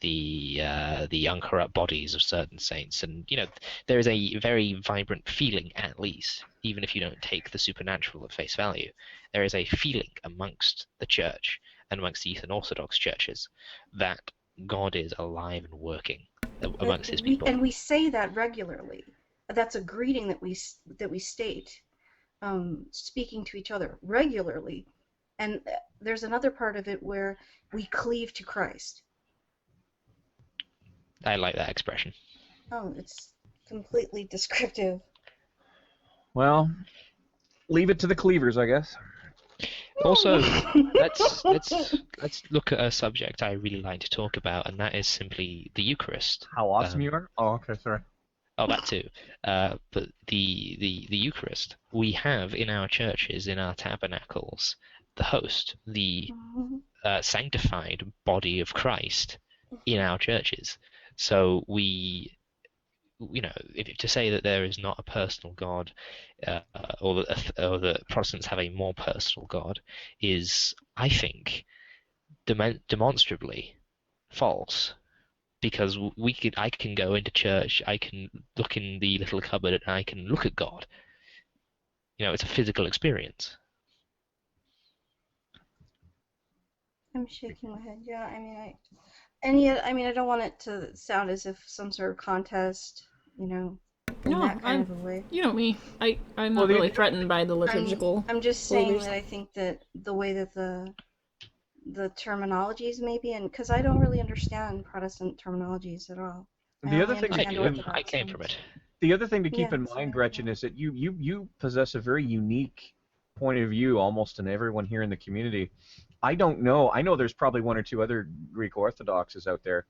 the uncorrupt bodies of certain saints. And there is a very vibrant feeling, at least, even if you don't take the supernatural at face value, there is a feeling amongst the church and amongst the Eastern Orthodox churches that God is alive and working amongst his people. And we say that regularly. That's a greeting that we state, speaking to each other regularly. And there's another part of it where we cleave to Christ. I like that expression. Oh, it's completely descriptive. Well, leave it to the cleavers, I guess. Also, let's look at a subject I really like to talk about, and that is simply the Eucharist. How awesome you are? Oh, okay, sorry. Oh, that too. But the Eucharist, we have in our churches, in our tabernacles, the host, the sanctified body of Christ in our churches. So to say that there is not a personal God, or that Protestants have a more personal God, is, I think, demonstrably false. Because I can go into church, I can look in the little cupboard, and I can look at God. It's a physical experience. I'm shaking my head. Yeah, I don't want it to sound as if some sort of contest, in that kind of a way. You know me. I'm not really threatened by the liturgical. I'm just saying that I think that the way that the terminologies maybe, and because I don't really understand Protestant terminologies at all. The other thing I came from it. The other thing to keep in mind, Gretchen, is that you possess a very unique point of view almost in everyone here in the community. I don't know. I know there's probably one or two other Greek Orthodoxes out there,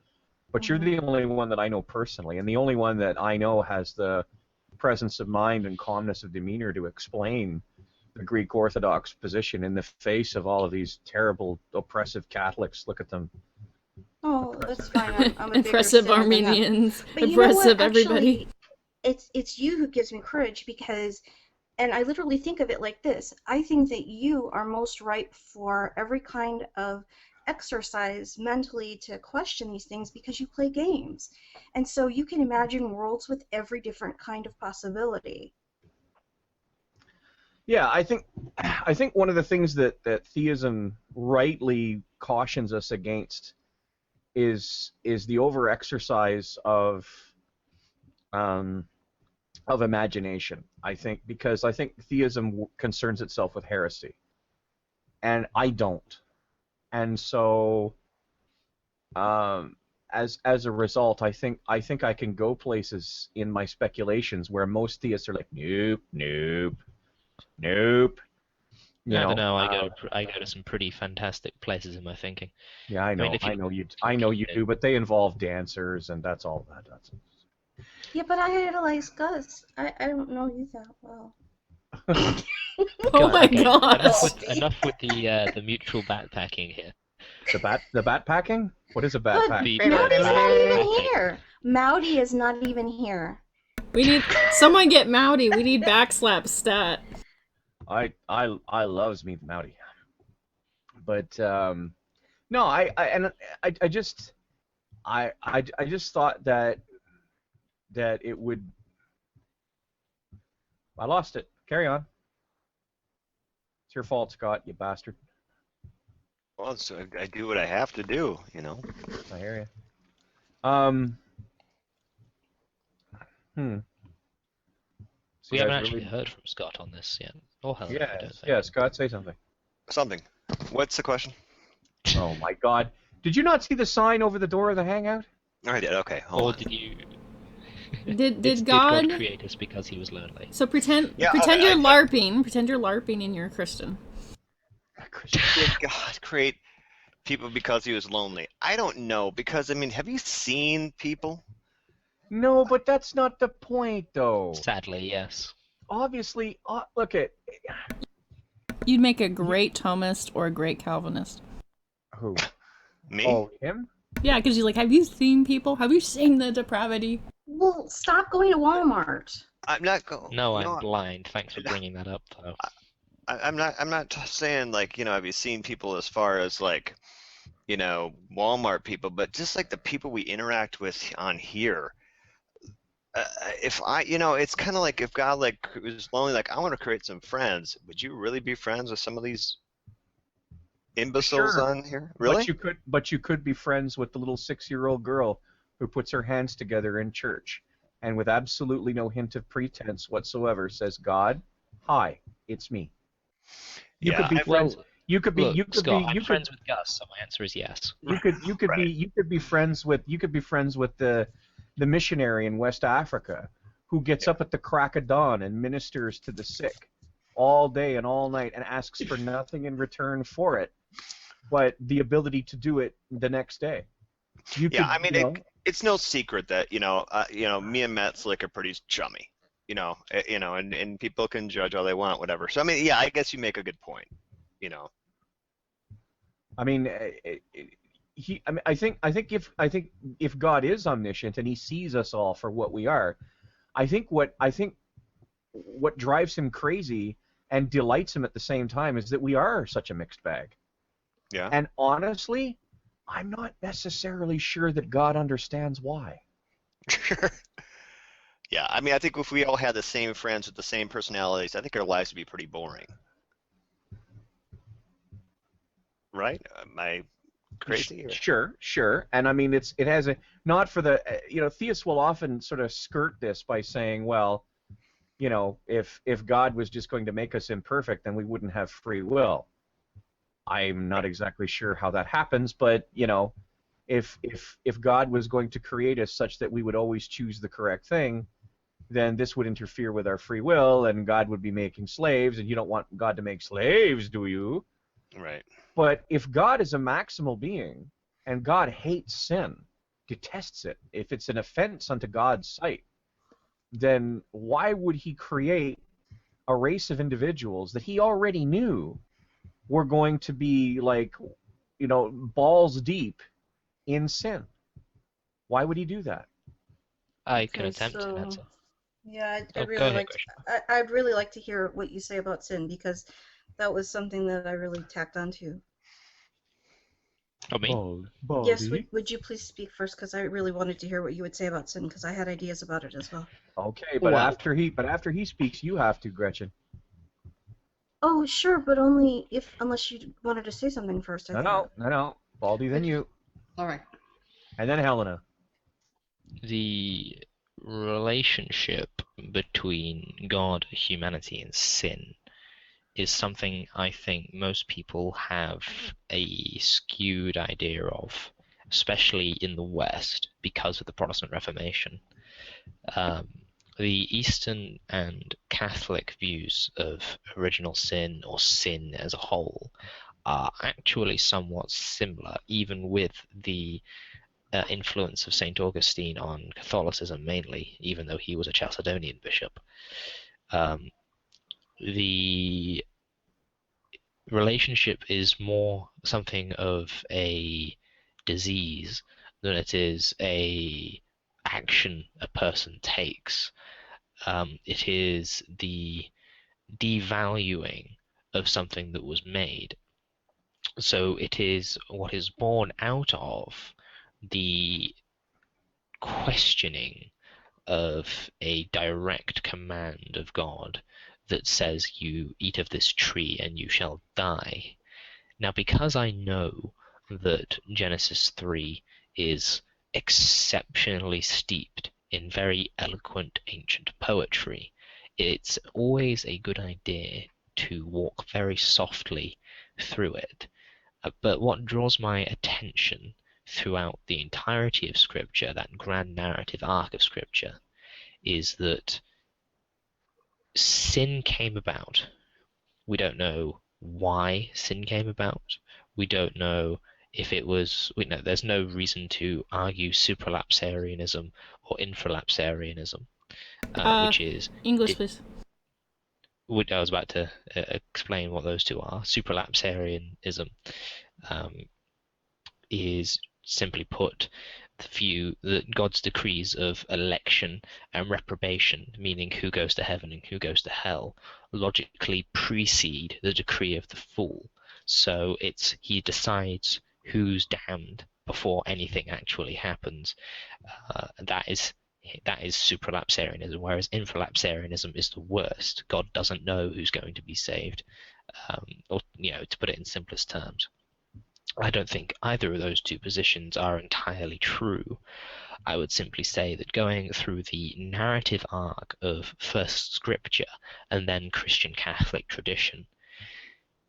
but you're the only one that I know personally, and the only one that I know has the presence of mind and calmness of demeanor to explain the Greek Orthodox position in the face of all of these terrible, oppressive Catholics. Look at them. Oh, that's fine. I'm a impressive Armenians, impressive everybody. It's you who gives me courage, because, and I literally think of it like this: I think that you are most ripe for every kind of exercise mentally to question these things, because you play games, and so you can imagine worlds with every different kind of possibility. Yeah, I think one of the things that theism rightly cautions us against is the over-exercise of imagination. I think because theism concerns itself with heresy, and I don't, and so as a result, I think I can go places in my speculations where most theists are like, nope, nope, nope. I know. I go to some pretty fantastic places in my thinking. Yeah, I know. I know you do, but they involve dancers, and that's all that. Yeah, but I idolize Gus. I don't know you that well. Oh my Okay, gosh. enough with the mutual backpacking here. The bat packing? What is a bat But pack? The Mowdy's not even backpacking. here. Mowdy is not even here. We need someone get Mowdy. We need backslap stat. I loves me the Mowdy. But no, I just thought that it would. I lost it. Carry on. It's your fault, Scott, you bastard. Well, so I do what I have to do, I hear you. So We you haven't guys actually really... heard from Scott on this yet. Or Helen, I don't Yes, think. yeah, Scott, say something. Something. What's the question? Oh my God! Did you not see the sign over the door of the hangout? I did. Okay, Or hold on. did you? Did God create us because he was lonely? So pretend Yeah, pretend okay, you're LARPing. Pretend you're LARPing and you're a Christian. Did God create people because he was lonely? I don't know, because, I mean, have you seen people? No, but that's not the point, though. Sadly, yes. Obviously, look at You'd make a great Thomist or a great Calvinist. who? Me? Oh, him? Yeah, because you're like, have you seen people? Have you seen the depravity? Well, stop going to Walmart. I'm not going. No, I'm blind. Thanks for bringing that up, though. I'm not saying, like, have you seen people as far as, like, Walmart people, but just like the people we interact with on here. If it's kind of like if God was lonely, like, I want to create some friends. Would you really be friends with some of these imbeciles Sure. on here? Really? But you could be friends with the little 6-year-old girl who puts her hands together in church and with absolutely no hint of pretense whatsoever says, "God, hi, it's me." You Yeah, could be friends. You could be. Look, You could Scott, be. I'm You could. friends with Gus, so my answer is yes. You could. You could Right. be. You could be friends with. You could be friends with the missionary in West Africa who gets up at the crack of dawn and ministers to the sick all day and all night and asks for nothing in return for it, but the ability to do it the next day. You Yeah, could, I mean, it's no secret that me and Matt Slick are pretty chummy, and people can judge all they want, whatever. So I mean, yeah, I guess you make a good point, I mean, I think if God is omniscient and He sees us all for what we are, I think what drives Him crazy and delights Him at the same time is that we are such a mixed bag. Yeah. And honestly, I'm not necessarily sure that God understands why. Yeah, I mean, I think if we all had the same friends with the same personalities, I think our lives would be pretty boring. Right? Am I crazy? Sure. And I mean, it has a, not for the, theists will often sort of skirt this by saying, well, if God was just going to make us imperfect, then we wouldn't have free will. I'm not exactly sure how that happens, but if God was going to create us such that we would always choose the correct thing, then this would interfere with our free will, and God would be making slaves, and you don't want God to make slaves, do you? Right. But if God is a maximal being, and God hates sin, detests it, if it's an offense unto God's sight, then why would He create a race of individuals that He already knew were going to be balls deep in sin? Why would He do that? I can Okay, attempt so- to answer. Yeah, Oh, go ahead, Gretchen. I'd really like to hear what you say about sin, because that was something that I really tacked onto. Oh, me? Yes, would you please speak first, because I really wanted to hear what you would say about sin, because I had ideas about it as well. Okay, but Well- after he speaks, you have to, Gretchen. Oh, sure, but unless you wanted to say something first. No. Baldy, then you, All right. and then Helena. The relationship between God, humanity, and sin is something I think most people have a skewed idea of, especially in the West, because of the Protestant Reformation. The Eastern and Catholic views of original sin or sin as a whole are actually somewhat similar, even with the influence of St. Augustine on Catholicism mainly, even though he was a Chalcedonian bishop. The relationship is more something of a disease than it is a action a person takes. It is the devaluing of something that was made. So it is what is born out of the questioning of a direct command of God that says, you eat of this tree and you shall die. Now, because I know that Genesis 3 is exceptionally steeped in very eloquent ancient poetry, it's always a good idea to walk very softly through it. But what draws my attention throughout the entirety of Scripture, that grand narrative arc of Scripture, is that sin came about. We don't know why sin came about. We don't know if it was. There's no reason to argue supralapsarianism or infralapsarianism, which is. English, please. I was about to explain what those two are. Supralapsarianism is, simply put, the view that God's decrees of election and reprobation, meaning who goes to heaven and who goes to hell, logically precede the decree of the fool. So he decides who's damned before anything actually happens. That is supralapsarianism, whereas infralapsarianism is the worst. God doesn't know who's going to be saved, or to put it in simplest terms. I don't think either of those two positions are entirely true. I would simply say that going through the narrative arc of first Scripture and then Christian Catholic tradition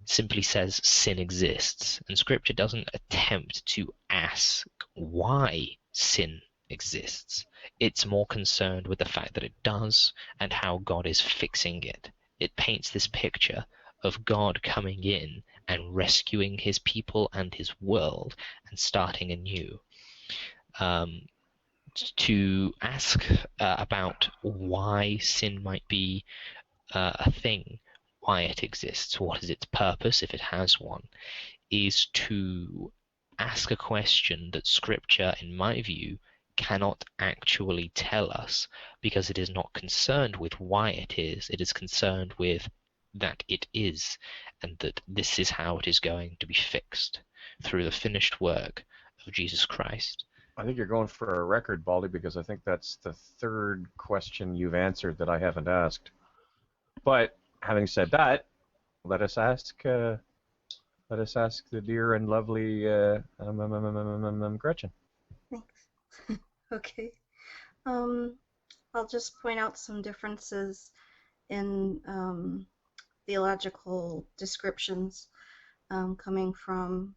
simply says sin exists, and Scripture doesn't attempt to ask why sin exists. It's more concerned with the fact that it does and how God is fixing it. It paints this picture of God coming in and rescuing his people and his world and starting anew. To ask about why sin might be a thing, why it exists, what is its purpose if it has one, is to ask a question that Scripture, in my view, cannot actually tell us, because it is not concerned with why it is concerned with that it is, and that this is how it is going to be fixed through the finished work of Jesus Christ. I think you're going for a record, Baldy, because I think that's the third question you've answered that I haven't asked. But having said that, let us ask the dear and lovely Gretchen. Thanks. Okay. I'll just point out some differences in theological descriptions coming from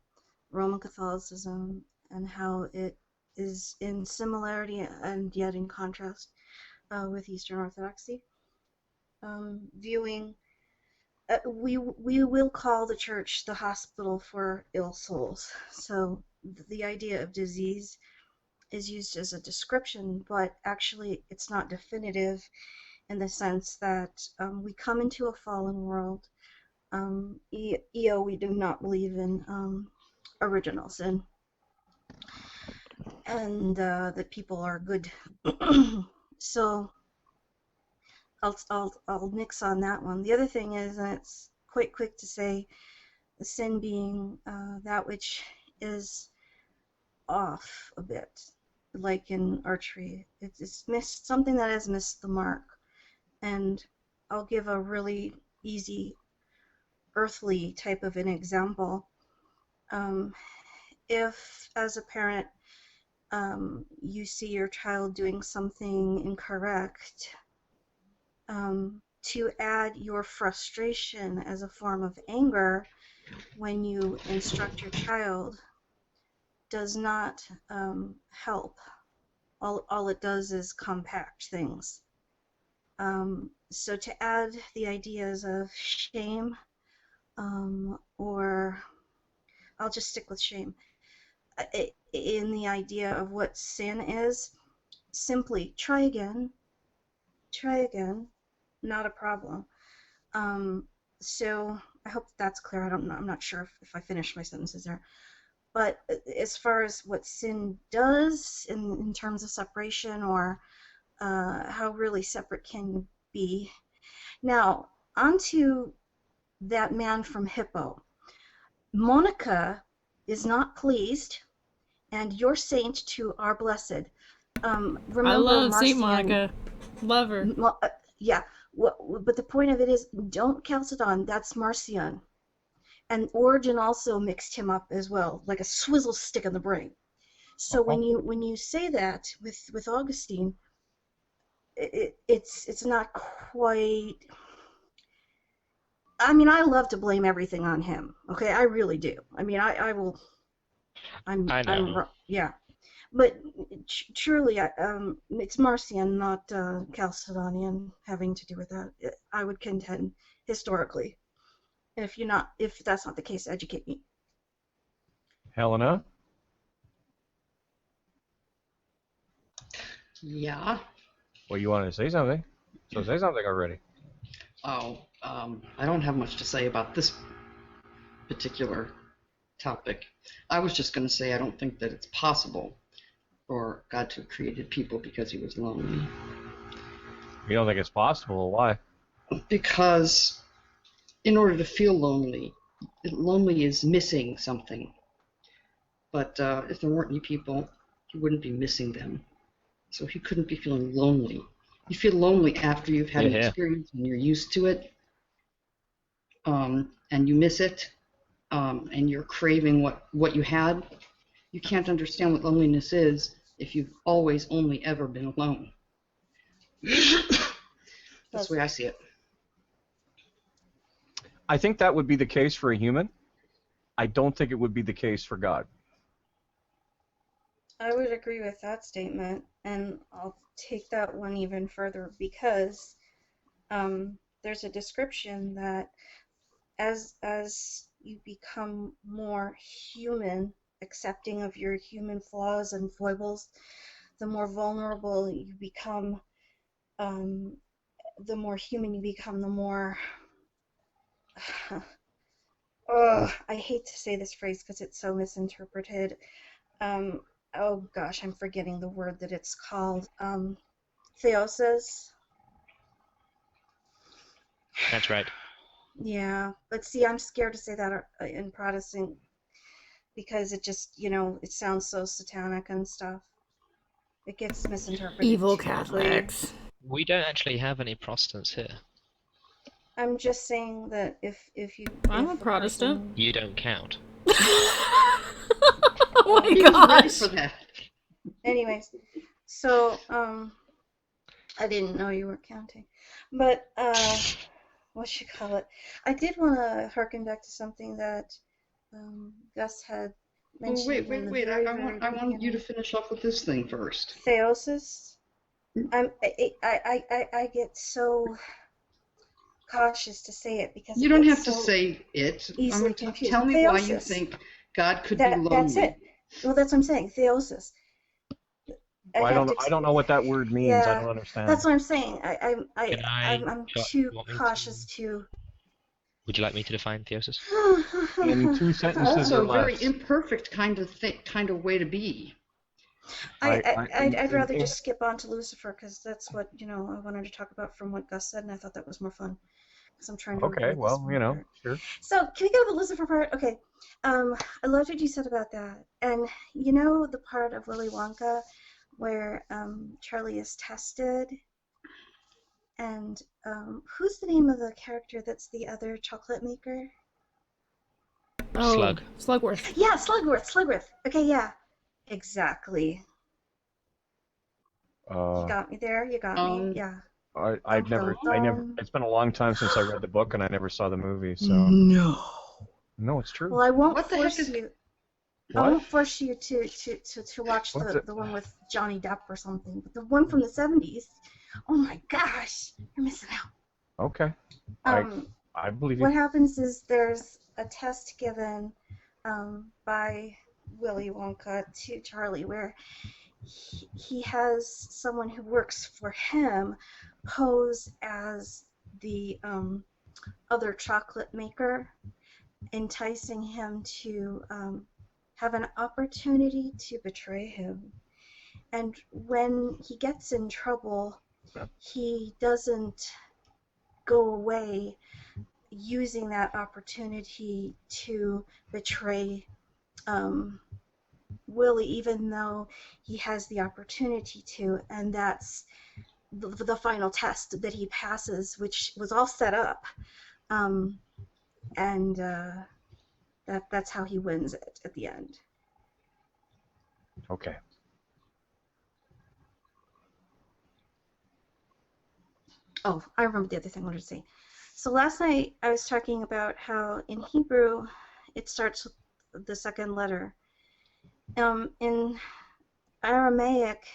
Roman Catholicism and how it is in similarity and yet in contrast with Eastern Orthodoxy. Viewing, we will call the church the hospital for ill souls. So the idea of disease is used as a description, but actually it's not definitive in the sense that we come into a fallen world. We do not believe in original sin, and that people are good. So I'll nix on that one. The other thing is, and it's quite quick to say, the sin being that which is off a bit, like in archery. It's missed, something that has missed the mark. And I'll give a really easy earthly type of an example. If, as a parent, you see your child doing something incorrect, to add your frustration as a form of anger when you instruct your child does not help. All it does is compact things. So to add the ideas of shame, or I'll just stick with shame. in the idea of what sin is, simply try again, not a problem. So I hope that's clear. I'm not sure if I finished my sentences there. But as far as what sin does in terms of separation, or how really separate can you be. Now, onto that man from Hippo. Monica is not pleased, and your saint to our blessed. Remember I love Saint Marcion. Monica. Love her. Yeah, but the point of it is, don't Chalcedon, that's Marcion. And Origen also mixed him up as well, like a swizzle stick in the brain. So when you say that with Augustine, it's not quite. I mean, I love to blame everything on him. Okay, I really do. I mean, I will. I know. Yeah, but truly, it's Marcion, not Chalcedonian, having to do with that. I would contend historically. If that's not the case, educate me. Helena? Yeah. Well, you wanted to say something. So say something already. Oh, I don't have much to say about this particular topic. I was just going to say I don't think that it's possible for God to have created people because he was lonely. You don't think it's possible? Why? Because in order to feel lonely, lonely is missing something. But if there weren't any people, he wouldn't be missing them. So he couldn't be feeling lonely. You feel lonely after you've had an experience and you're used to it, and you miss it, and you're craving what you had. You can't understand what loneliness is if you've always only ever been alone. That's the way I see it. I think that would be the case for a human. I don't think it would be the case for God. I would agree with that statement, and I'll take that one even further, because there's a description that as you become more human, accepting of your human flaws and foibles, the more vulnerable you become, the more human you become, the more I hate to say this phrase because it's so misinterpreted. Oh gosh, I'm forgetting the word that it's called. Theosis. That's right. Yeah, but see, I'm scared to say that in Protestant because it just, it sounds so satanic and stuff. It gets misinterpreted Evil too quickly. Catholics. We don't actually have any Protestants here. I'm just saying that if you. I'm if a Protestant. person... You don't count. Oh my He was ready gosh. for that. Anyways, so I didn't know you were counting, but what you call it? I did want to harken back to something that Gus had mentioned. Well, wait. I wanted you to finish up with this thing first. Theosis. I get so cautious to say it because you don't have to say it. Easily confused. Tell me Theosis. why you think God could be lonely. That's it. Well, that's what I'm saying. Theosis. Well, I don't know what that word means. Yeah, I don't understand. that's what I'm saying. I'm too want me cautious to. Would you like me to define theosis? In 2 sentences Also, or less. very imperfect kind of way to be. I'd rather just skip on to Lucifer because that's what I wanted to talk about from what Gus said, and I thought that was more fun because I'm trying to. Okay, well, part. Sure. So can we go to the Lucifer part? Okay, I loved what you said about that, and the part of Willy Wonka where Charlie is tested, and who's the name of the character that's the other chocolate maker? Oh, Slug. Slugworth. Yeah, Slugworth. Okay, yeah, exactly. You got me there. You got me. Yeah. I've never. It's been a long time since I read the book, and I never saw the movie. So. No, it's true. Well, I won't What the force heck is- you. What? I won't force you to watch the one with Johnny Depp or something, but the one from the 70s. Oh my gosh, you're missing out. Okay. I believe you. What happens is there's a test given by Willy Wonka to Charlie, where he has someone who works for him pose as the other chocolate maker, enticing him to have an opportunity to betray him. And when he gets in trouble, he doesn't go away using that opportunity to betray Willie, even though he has the opportunity to, and that's the final test that he passes, which was all set up, and that's how he wins it at the end. Okay. Oh, I remember the other thing I wanted to say. So last night I was talking about how in Hebrew it starts with the second letter. In Aramaic,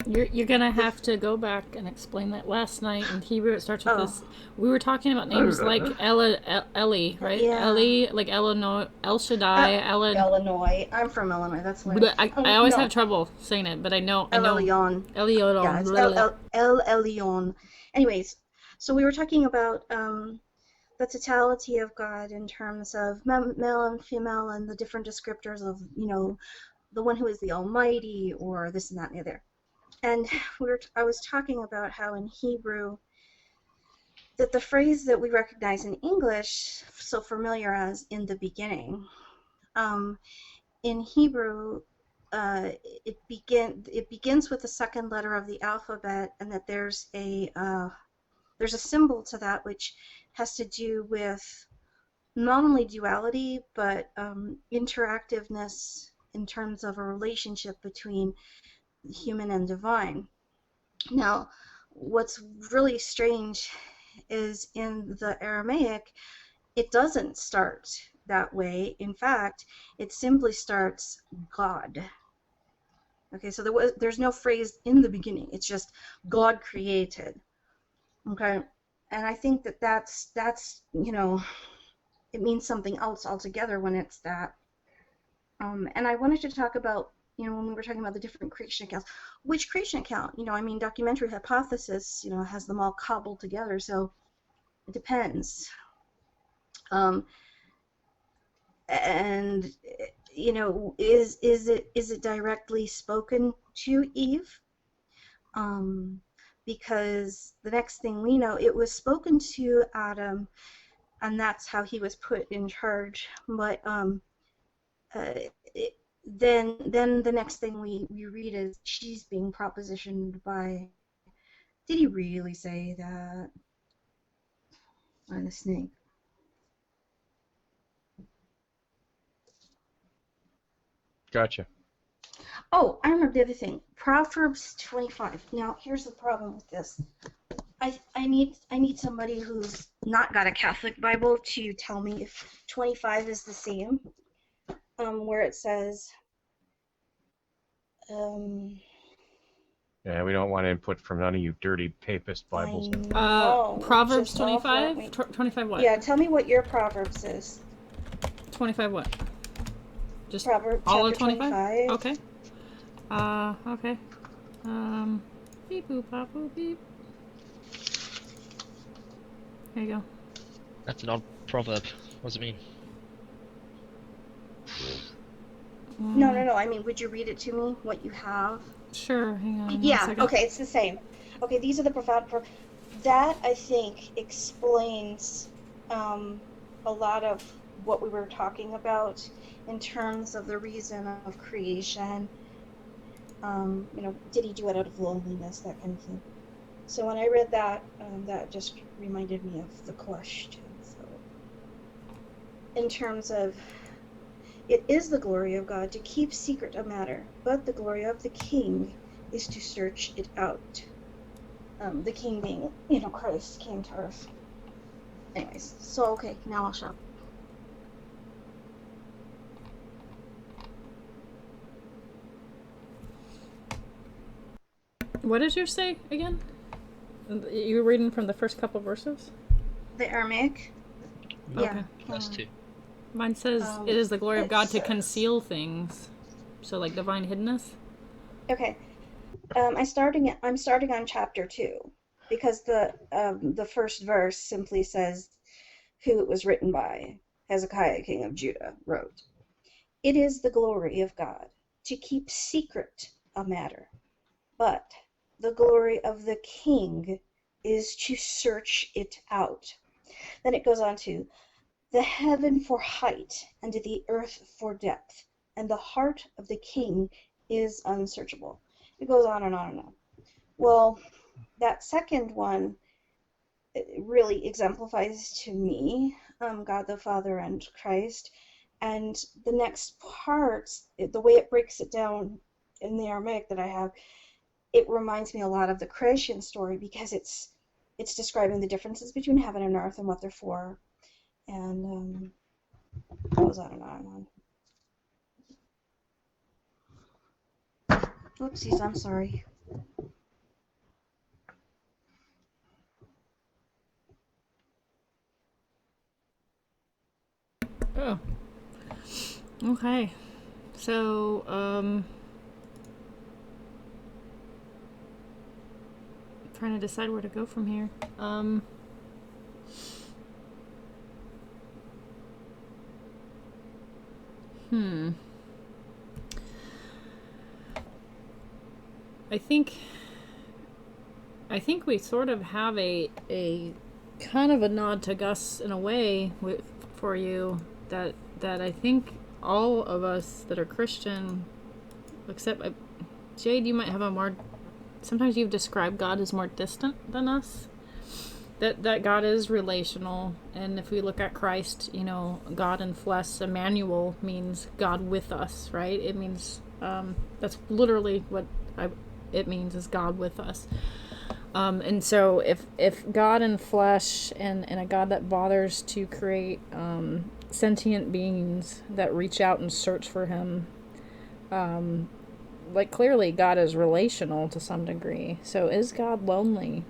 You're gonna have to go back and explain that. Last night in Hebrew, it starts with this. We were talking about names like Eli, right? Yeah. Eli, like Eleanor, El Shaddai, Illinois. I'm from Illinois. That's why. But I always have trouble saying it, but I know. El Elyon. Yeah, it's El Elyon. Anyways, so we were talking about the totality of God in terms of male and female and the different descriptors of, the one who is the Almighty or this and that and the other. And I was talking about how in Hebrew that the phrase that we recognize in English, so familiar as in the beginning, in Hebrew, it begins with the second letter of the alphabet, and that there's a symbol to that which has to do with not only duality but interactiveness in terms of a relationship between human and divine. Now, what's really strange is in the Aramaic, it doesn't start that way. In fact, it simply starts God. Okay, so there's no phrase in the beginning. It's just God created. Okay, and I think that's it means something else altogether when it's that. And I wanted to talk about, when we were talking about the different creation accounts, which creation account? Documentary hypothesis, has them all cobbled together, so it depends. And is it directly spoken to Eve? Because the next thing we know, it was spoken to Adam, and that's how he was put in charge. But then the next thing we read is she's being propositioned by. Did he really say that? By the snake. Gotcha. Oh, I remember the other thing. Proverbs 25. Now, here's the problem with this. I need somebody who's not got a Catholic Bible to tell me if 25 is the same. Where it says. Yeah, we don't want input from none of you dirty papist Bibles. Proverbs 25? 25 what? Yeah, tell me what your Proverbs is. 25 what? Just Proverbs all chapter of 25? 25. Okay. Okay. Beep boop pop boop beep. There you go. That's an odd proverb. What does it mean? No. I mean, would you read it to me? What you have? Sure. Hang on. Yeah. Okay. It's the same. Okay. These are the profound. That I think explains a lot of what we were talking about in terms of the reason of creation. Did he do it out of loneliness? That kind of thing. So when I read that, that just reminded me of the question. So, in terms of, it is the glory of God to keep secret a matter, but the glory of the king is to search it out. The king being, Christ came to earth. Anyways, so okay, now I'll shut. What does yours say again? You were reading from the first couple verses? The Aramaic? Okay. Yeah. Verse 2. Mine says it is the glory of It God to says- conceal things. So like divine hiddenness. Okay. I'm starting on chapter 2 because the first verse simply says who it was written by. Hezekiah, king of Judah, wrote, "It is the glory of God to keep secret a matter, but the glory of the king is to search it out." Then it goes on to, "The heaven for height and the earth for depth, and the heart of the king is unsearchable." It goes on and on and on. Well, that second one really exemplifies to me God the Father and Christ. And the next parts, the way it breaks it down in the Aramaic that I have, it reminds me a lot of the creation story because it's describing the differences between heaven and earth and what they're for, and it goes on and on and on. Oopsies, I'm sorry. Oh. Okay. So, trying to decide where to go from here. I think we sort of have a kind of a nod to Gus in a way for you that I think all of us that are Christian, except Jade, you might have a more. Sometimes you've described God as more distant than us. That God is relational, and if we look at Christ, you know, God in flesh, Emmanuel means God with us, right? It means that's literally what it means is God with us. And so if God in flesh and a God that bothers to create sentient beings that reach out and search for him, like clearly God is relational to some degree. So is God lonely?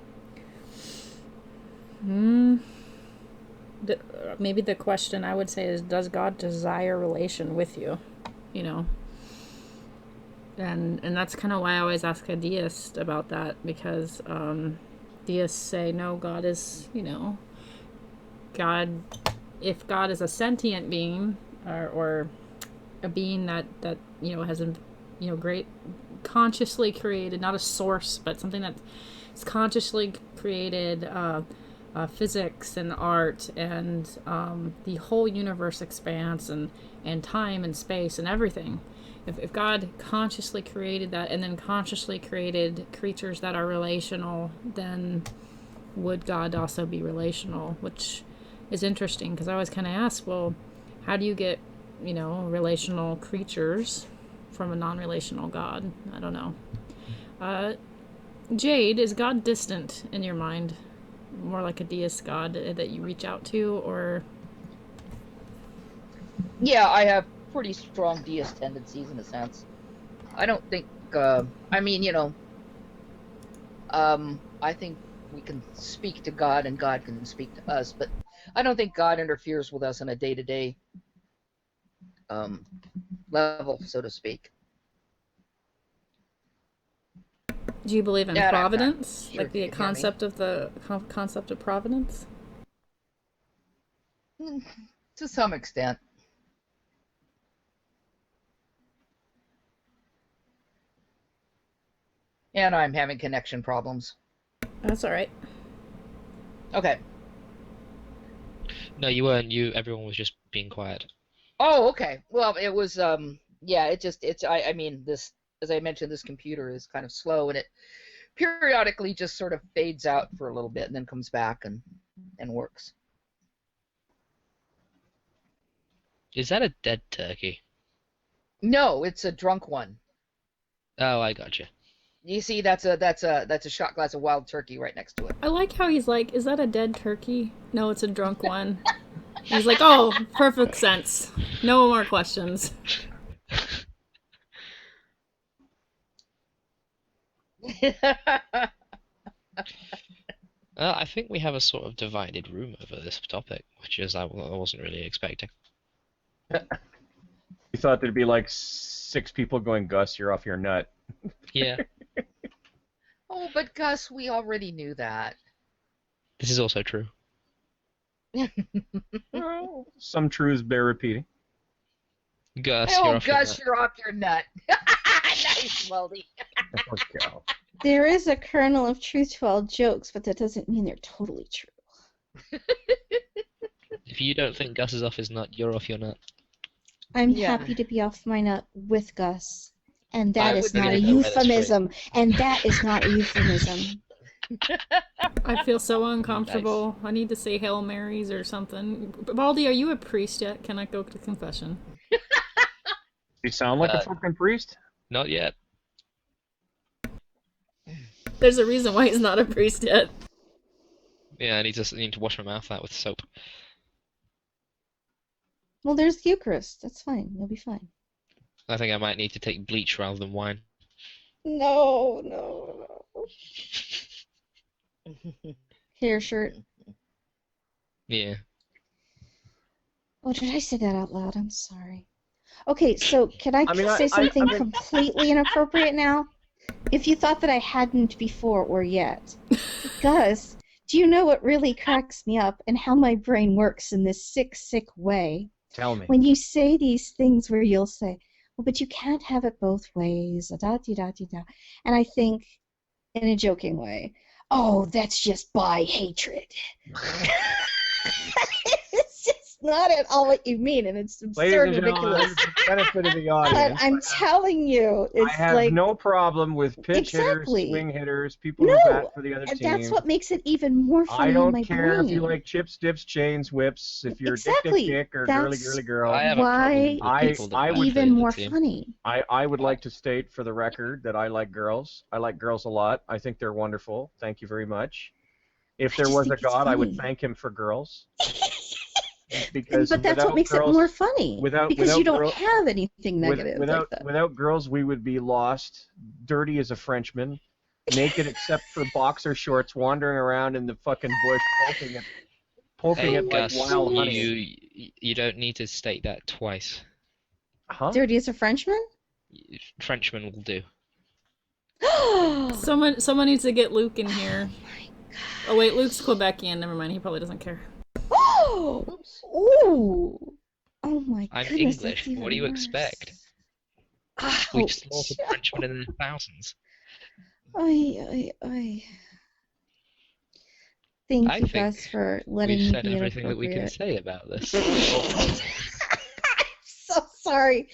Maybe the question I would say is, does God desire relation with you? You know? And that's kind of why I always ask a deist about that, because deists say, no, God is, you know, God, if God is a sentient being or a being that you know, has, you know, great, consciously created, not a source, but something that's consciously created physics and art and the whole universe expanse and time and space and everything. If God consciously created that and then consciously created creatures that are relational, then would God also be relational? Which is interesting, because I always kind of ask, well, how do you get, you know, relational creatures from a non-relational God? I don't know. Jade, is God distant in your mind? More like a deist God that you reach out to, or? Yeah, I have pretty strong deist tendencies in a sense. I don't think, I mean, you know, I think we can speak to God and God can speak to us, but I don't think God interferes with us on a day-to-day level, so to speak. Do you believe in Yeah, providence, sure like the concept of concept of providence? To some extent. And I'm having connection problems. That's all right. Okay. No, you weren't. Everyone was just being quiet. Oh, okay. Well, it was yeah, I mean, this, as I mentioned, this computer is kind of slow, and it periodically just sort of fades out for a little bit and then comes back and works. Is that a dead turkey? No, it's a drunk one. Oh, I gotcha. You see, that's a shot glass of wild turkey right next to it. I like how he's like, is that a dead turkey? No, it's a drunk one. He's like, oh, perfect sense. No more questions. I think we have a sort of divided room over this topic, which is I wasn't really expecting. You thought there'd be like 6 people going, Gus, you're off your nut. Yeah. Oh, but Gus, we already knew that. This is also true. Well, some truths bear repeating. Gus, Oh, you're off your Gus, nut. you're off your nut. Nice, Weldy. Poor cow. There is a kernel of truth to all jokes, but that doesn't mean they're totally true. If you don't think Gus is off his nut, you're off your nut. I'm Yeah. happy to be off my nut with Gus. And that I is would not a really know where that's euphemism. And that is not a euphemism. I feel so uncomfortable. I need to say Hail Marys or something. Baldy, are you a priest yet? Can I go to confession? You sound like a fucking priest? Not yet. There's a reason why he's not a priest yet. Yeah, I need to wash my mouth out with soap. Well, there's the Eucharist. That's fine. You'll be fine. I think I might need to take bleach rather than wine. No, no, no. Hair shirt. Yeah. Oh, did I say that out loud? I'm sorry. Okay, so can I I mean, say I something mean- completely inappropriate now? If you thought that I hadn't before or yet. Gus, do you know what really cracks me up and how my brain works in this sick, sick way? Tell me. When you say these things where you'll say, well, but you can't have it both ways, da-da-dee-da-dee-da. And I think, in a joking way, oh, that's just bi hatred. It's just not at all what you mean, and it's Ladies absurd and and gentlemen, ridiculous. for the benefit of the But audience, I'm telling you, I it's have like, no problem with pitch Exactly. hitters, swing hitters, people who No, bat for the other and team. that's what makes it even more I funny in don't my care brain. if you like chips, dips, chains, whips, if you're Exactly. dick, dick, or girly, That's girly, girl. I have a why problem with I- people that I bat would- for the even other more team. funny. I would like to state for the record that I like girls. I like girls a lot. I think they're wonderful. Thank you very much. If I there just was a think it's God, I would funny. thank him for girls. Because But that's without what makes girls, it more funny. without- because without you don't girl- have anything negative without like that. without girls, we would be lost, dirty as a Frenchman, naked except for boxer shorts, wandering around in the fucking bush, poking Hey, it like Gus, wild honey. you don't need to state that twice. Huh? Dirty as a Frenchman? Frenchman will do. Someone needs to get Luke in here. my Oh wait, Luke's Quebecian. Never mind. He probably doesn't care. Oh! Ooh! Oh my I'm goodness, English. that's even What do you worse. expect? Ouch. We've slaughtered Frenchmen in the thousands. I. Thank I you, think Gus, for letting We've me said be everything that we can inappropriate. say about this. I'm so sorry.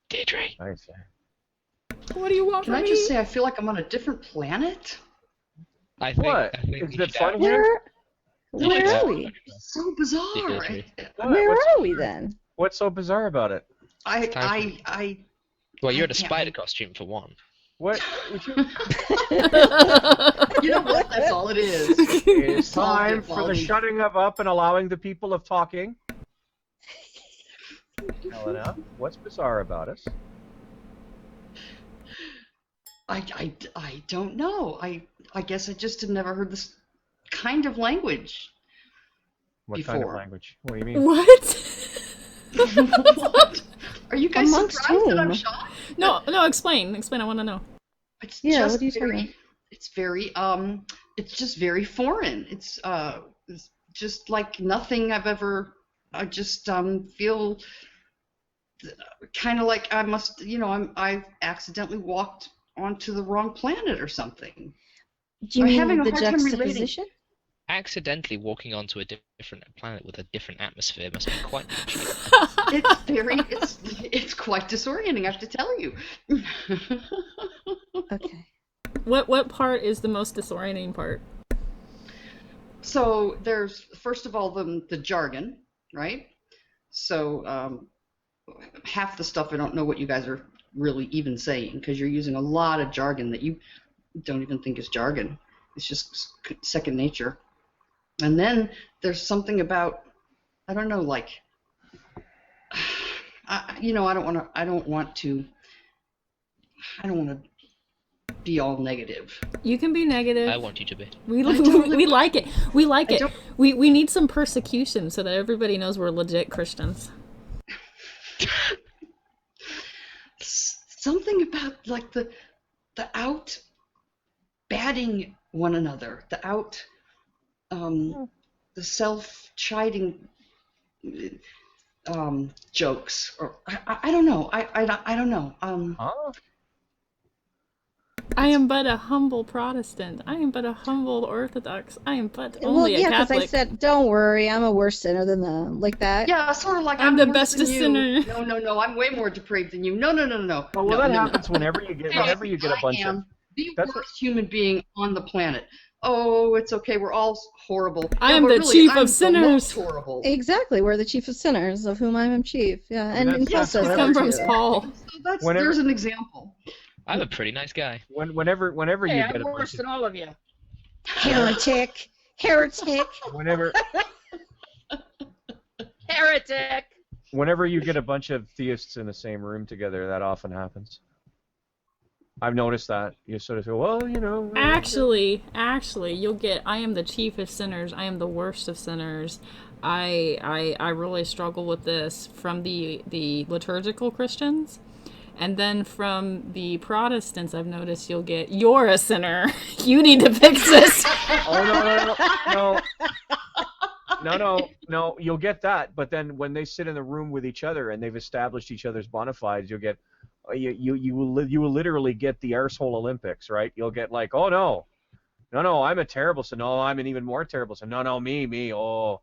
Deirdre. I see. What do you want Can from I me? just say I feel like I'm on a different planet? I think, What? I think Is we it should fun out- here? Where Yeah. are we? So bizarre. Deirdre. Where What's- are we then? What's so bizarre about it? I Well, you're I in a can't spider wait. costume for one. What? You know what? That's all it is. It's Solved time it, for the Baldy. shutting up and allowing the people of talking. Helena, what's bizarre about us? I don't know. I guess I just had never heard this kind of language. What kind of Before. language? What do you mean? What? What? Are you guys Amongst surprised that I'm whom? shocked? No, explain. Explain, I want to know. It's Yeah, just what are you talking very, about? it's just very foreign. It's just like nothing I've ever. I just feel kind of like I must, I've accidentally walked onto the wrong planet or something. Do you I'm mean having a the hard time relating. juxtaposition? Accidentally walking onto a different planet with a different atmosphere must be quite interesting. It's quite disorienting, I have to tell you. Okay. What part is the most disorienting part? So there's first of all the jargon, right? So half the stuff I don't know what you guys are really even saying because you're using a lot of jargon that you don't even think is jargon. It's just second nature. And then there's something about I don't know, like I don't want to be all negative. You can be negative. I want you to be. We don't- we like it. We like I it. don't- We need some persecution so that everybody knows we're legit Christians. Something about like the out batting one another, the self-chiding jokes, or I don't know. I don't know. Huh? I am but a humble Protestant. I am but a humble Orthodox. I am but only a because Catholic. I said, don't worry, I'm a worse sinner than them, like that. Yeah, sort of like I'm the worse best than of you. sinners. No, I'm way more depraved than you. No. Well, No, that no, happens whenever you get a bunch I of. am the That's worst human being on the planet. Oh, it's okay. We're all horrible. I Yeah, am but the really, chief I'm of the sinners. most horrible. Exactly, we're the chief of sinners, of whom I am chief. Yeah, and that's- Paul that's says what that Come from too. Paul. So Whenever- there's an example. I'm a pretty nice guy. Whenever Hey, you I'm get a worse bunch than all of you. Heretic. whenever Heretic. you get a bunch of theists in the same room together, that often happens. I've noticed that. You sort of go, well, you know. Actually, you'll get. I am the chief of sinners. I am the worst of sinners. I really struggle with this from the liturgical Christians, and then from the Protestants. I've noticed you'll get. You're a sinner. You need to fix this. Oh no. You'll get that, but then when they sit in the room with each other and they've established each other's bona fides, you'll get. You will literally get the arsehole Olympics, right? You'll get like, oh no, I'm a terrible sinner. No, I'm an even more terrible sinner. No, me. Oh,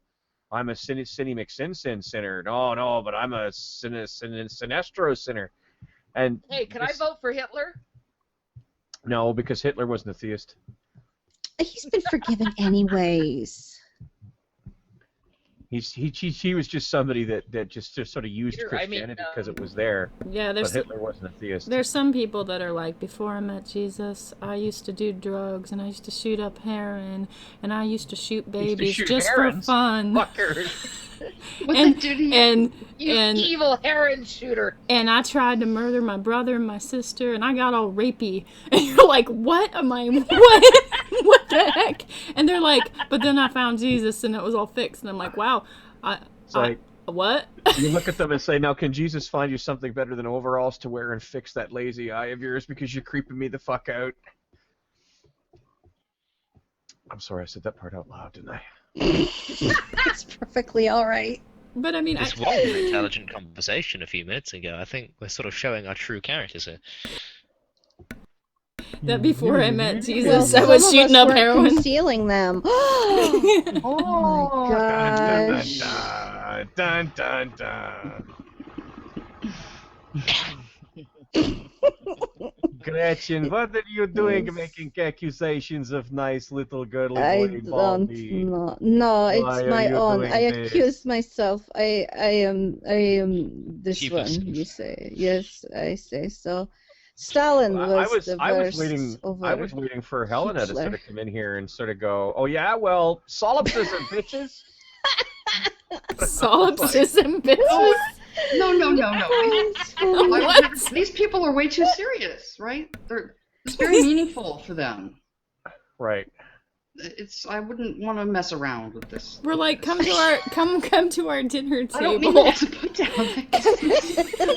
I'm a sinny McSin sinner. No, but I'm a sinestro sinner. And Hey, can I vote for Hitler? no, because Hitler wasn't a theist. He's been forgiven anyways. He was just somebody that just sort of used Sure, I mean, Christianity because it was there. Yeah, But Hitler wasn't a theist. There's some people that are like, before I met Jesus, I used to do drugs, and I used to shoot up heroin, and I used to shoot babies shoot just herons? for fun. Fuckers. What And- they do to you? You And evil heron shooter. and I tried to murder my brother and my sister, and I got all rapey. And you're like, what am I? What? What the heck? And they're like, but then I found Jesus, and it was all fixed. And I'm like, wow, It's like what? you look at them and say, now can Jesus find you something better than overalls to wear and fix that lazy eye of yours because you're creeping me the fuck out? I'm sorry I said that part out loud, didn't I? It's perfectly all right. But I mean, This was an intelligent conversation a few minutes ago. I think we're sort of showing our true characters here. that before I met Well, Jesus, I some was of shooting us up weren't heroin. concealing them. Oh my gosh. Dun, dun, dun. Gretchen, what are you doing Yes. making accusations of nice little girly I boy don't Baldy? know. No, Why it's are my you own. doing I this? accuse myself. I am this Chief of one. sinners. You say yes. I say so. Stalin was the I was worst waiting. over. I was waiting for Helena to sort Hitler. of come in here and sort of go, "Oh yeah, well, solipsism, bitches." Solipsism, bitches. No. It's funny. I would What? never- these people are way too serious, right? It's very meaningful for them. Right. I wouldn't want to mess around with this. We're like, come to our dinner I don't mean table. that to put down.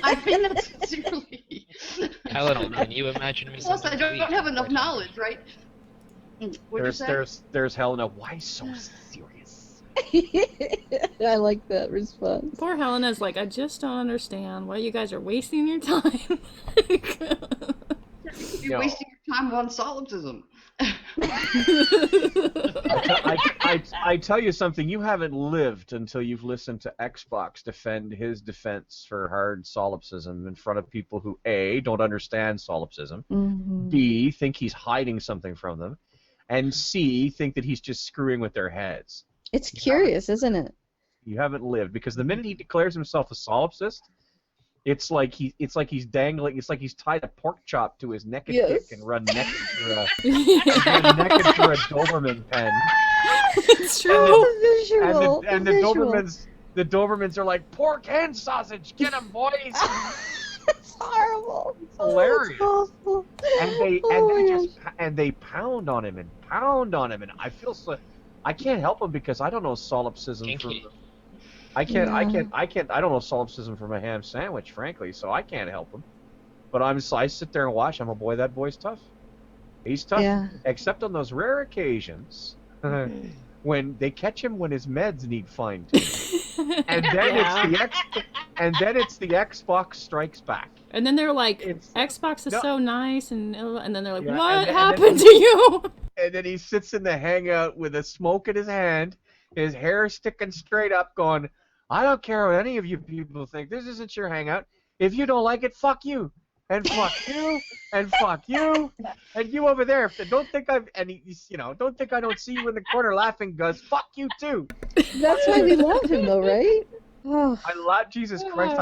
I mean that sincerely. Helen, can you imagine me? Plus, I something don't to eat? have enough knowledge, right? What'd you say? There's Helena. Why so serious? I like that response. Poor Helena's like, I just don't understand why you guys are wasting your time. You're No. wasting your time on solipsism. I tell you something. You haven't lived until you've listened to Xbox defend his defense for hard solipsism in front of people who A, don't understand solipsism, Mhm. B, think he's hiding something from them, and C, think that he's just screwing with their heads. It's curious, isn't it? You haven't lived, because the minute he declares himself a solipsist, it's like he's dangling. It's like he's tied a pork chop to his naked Yes. dick and run naked through a Doberman pen. It's true. The visual. And the visual. Dobermans are like, pork and sausage, get 'em, boys. It's horrible. It's hilarious. Oh, it's awful. And they pound on him and pound on him, and I feel so. I can't help him because I don't know solipsism Kinky. from. I don't know solipsism from a ham sandwich, frankly. So I can't help him. But I sit there and watch. I'm a boy. That boy's tough. He's tough, Yeah. except on those rare occasions when they catch him when his meds need fine tuning, and then it's the Xbox Strikes Back. And then they're like, It's- Xbox is no. so nice, and then they're like, Yeah, what and then- happened to you? And then he sits in the hangout with a smoke in his hand, his hair sticking straight up, going, I don't care what any of you people think. This isn't your hangout. If you don't like it, fuck you. And fuck you. And fuck you. And you over there. Don't think don't think I don't see you in the corner laughing, Gus. Fuck you too. That's why we love him, though, right? Oh, I laughed, Jesus Christ,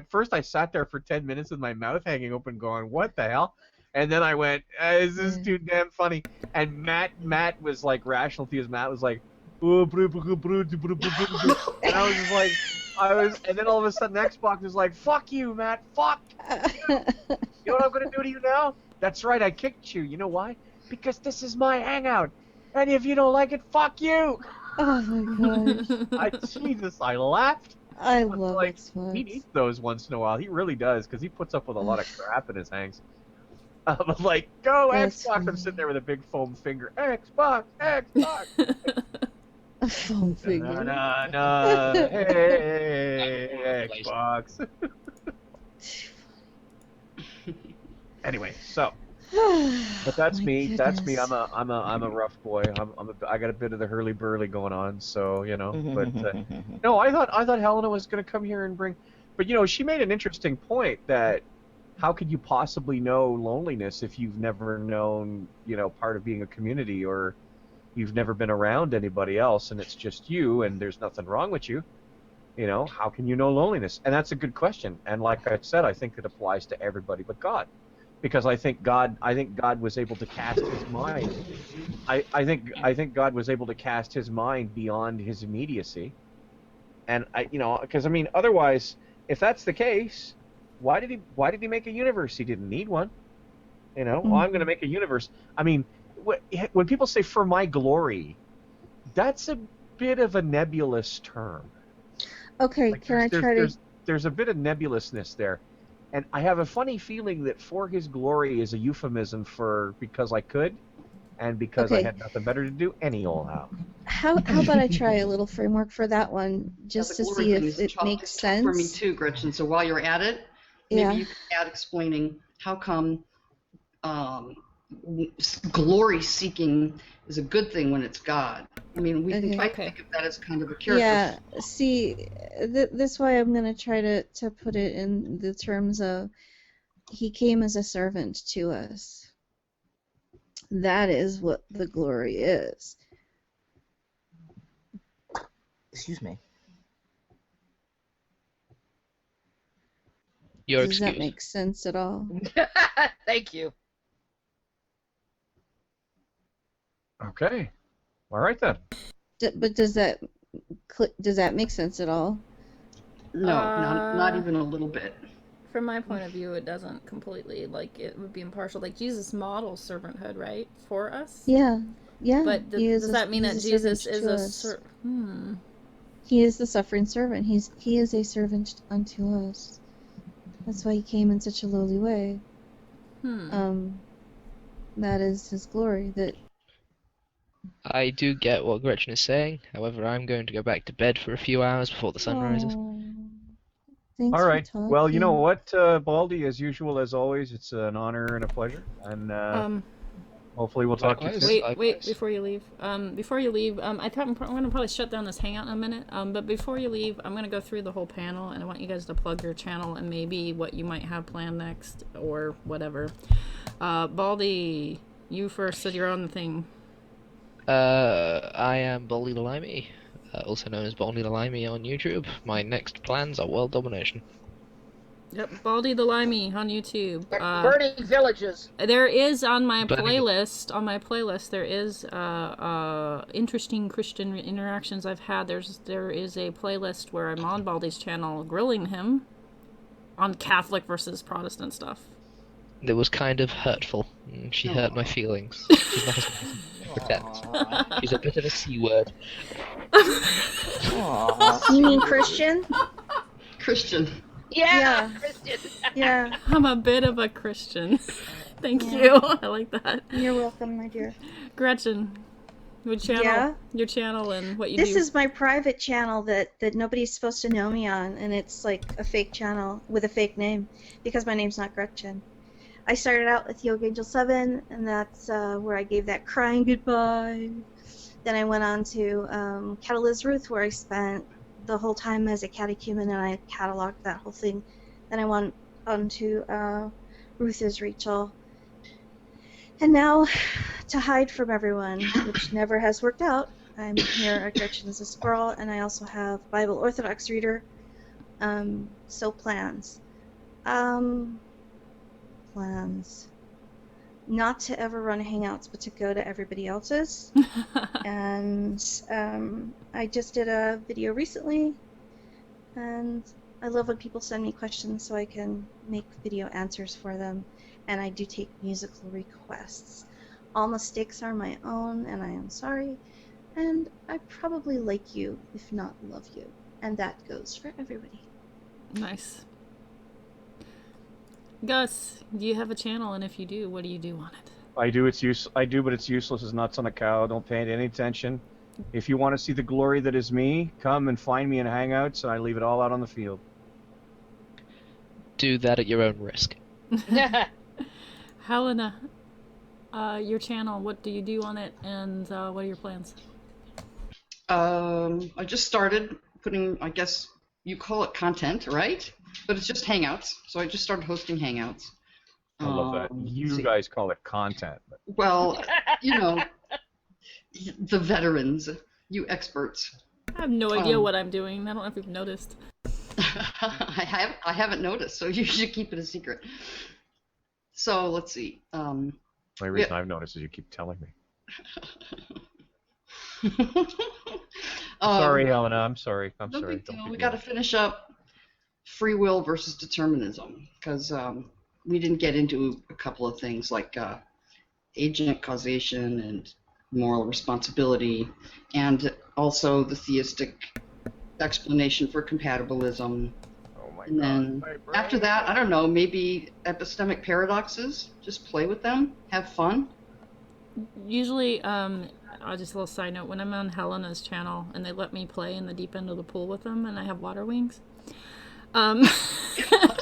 first I sat there for 10 minutes with my mouth hanging open going, what the hell? And then I went, is this too damn funny? And Matt was like, rational theist Matt was like, and I was just like, and then all of a sudden Xbox was like, fuck you, Matt, fuck. You know what I'm going to do to you now? That's right, I kicked you. You know why? Because this is my hangout. And if you don't like it, fuck you. oh my gosh. Jesus, I laughed. I But, love like, Xbox. He needs those once in a while. He really does, because he puts up with a lot of crap in his hangs. But like, go That's Xbox! I'm funny. sitting there with a big foam finger. Xbox, Xbox. A foam Na, figure. na, na. Hey, Xbox. Anyway, so, but that's My me. That's me. goodness. I'm a rough boy. I got a bit of the hurly burly going on. So but no, I thought Helena was going to come here and bring, but she made an interesting point that how could you possibly know loneliness if you've never known part of being a community, or you've never been around anybody else and it's just you and there's nothing wrong with you. How can you know loneliness? And that's a good question. And like I said, I think it applies to everybody but God. Because I think God was able to cast his mind. I think God was able to cast his mind beyond his immediacy. And because otherwise, if that's the case, why did he make a universe? He didn't need one. Well, I'm going to make a universe. When people say for my glory, that's a bit of a nebulous term. Okay, Like, can I try to? there's a bit of nebulousness there. And I have a funny feeling that for his glory is a euphemism for because I could and because I Okay. had nothing better to do any old how. How about I try a little framework for that one, just the to glory see thing if is it tough- makes it's tough for me sense? too, Gretchen. So while you're at it, maybe Yeah. you could add explaining how come glory seeking is a good thing when it's God. We can Okay. try to Okay. think of that as kind of a character. Yeah. See, this why I'm gonna try to put it in the terms of he came as a servant to us. That is what the glory is. Excuse me. Your Does that excuse. make sense at all? Thank you. Okay. All right then. But does that make sense at all? No, not Uh, even a little bit. From my point of view, it doesn't completely, like, it would be impartial. Like, Jesus models servanthood, right, for us? Yeah. Yeah. But does that mean that Jesus is a He is the suffering servant. He is a servant unto us. That's why he came in such a lowly way. That is his glory. That I do get what Gretchen is saying. However, I'm going to go back to bed for a few hours before the sun rises. Oh, thanks All for right. talking. Well, you know what, Baldy, as usual, as always, it's an honor and a pleasure. And hopefully we'll talk to you Likewise. soon. Wait, Likewise. before you leave. I'm gonna probably shut down this hangout in a minute. But before you leave, I'm gonna go through the whole panel, and I want you guys to plug your channel and maybe what you might have planned next or whatever. Baldy, you first said you're on the thing. I am Baldy the Limey, also known as Baldy the Limey on YouTube. My next plans are world domination. Yep, Baldy the Limey on YouTube. Burning villages. There is on my Burning- playlist. There is interesting Christian interactions I've had. There is a playlist where I'm on Baldy's channel grilling him, on Catholic versus Protestant stuff. It was kind of hurtful. She hurt my feelings. She's not as nice as I pretend. She's a bit of a C word. You mean Christian? Christian. Yeah. Yeah. I'm a bit of a Christian. Thank Yeah. you. I like that. You're welcome, my dear. Gretchen, your channel and what you do. This is my private channel that nobody's supposed to know me on, and it's like a fake channel with a fake name because my name's not Gretchen. I started out with Yoga Angel 7, and that's where I gave that crying goodbye. Then I went on to Catalyst Ruth, where I spent the whole time as a catechumen, and I cataloged that whole thing. Then I went on to Ruth is Rachel. And now, to hide from everyone, which never has worked out, I'm here at Gretchen as a Squirrel, and I also have Bible Orthodox Reader. So plans. Plans. Not to ever run Hangouts, but to go to everybody else's. And I just did a video recently, and I love when people send me questions so I can make video answers for them. And I do take musical requests. All mistakes are my own, and I am sorry. And I probably like you, if not love you. And that goes for everybody. Nice. Gus, do you have a channel? And if you do, what do you do on it? I do, but it's useless as nuts on a cow. Don't pay it any attention. If you want to see the glory that is me, come and find me in Hangouts, and I leave it all out on the field. Do that at your own risk. Helena, your channel, what do you do on it, and what are your plans? I just started putting, I guess you call it content, right? But it's just Hangouts. So I just started hosting Hangouts. I love that. You guys call it content. But... Well, you know, the veterans, you experts. I have no idea what I'm doing. I don't know if you've noticed. I haven't noticed, so you should keep it a secret. So let's see. The only reason I've noticed is you keep telling me. Sorry, Helena. I'm sorry. I'm no sorry. Big deal. We got to finish up free will versus determinism because we didn't get into a couple of things like agent causation and moral responsibility, and also the theistic explanation for compatibilism. And then after that, I don't know, maybe epistemic paradoxes. Just play with them, have fun. Usually, just a little side note, when I'm on Helena's channel and they let me play in the deep end of the pool with them and I have water wings, I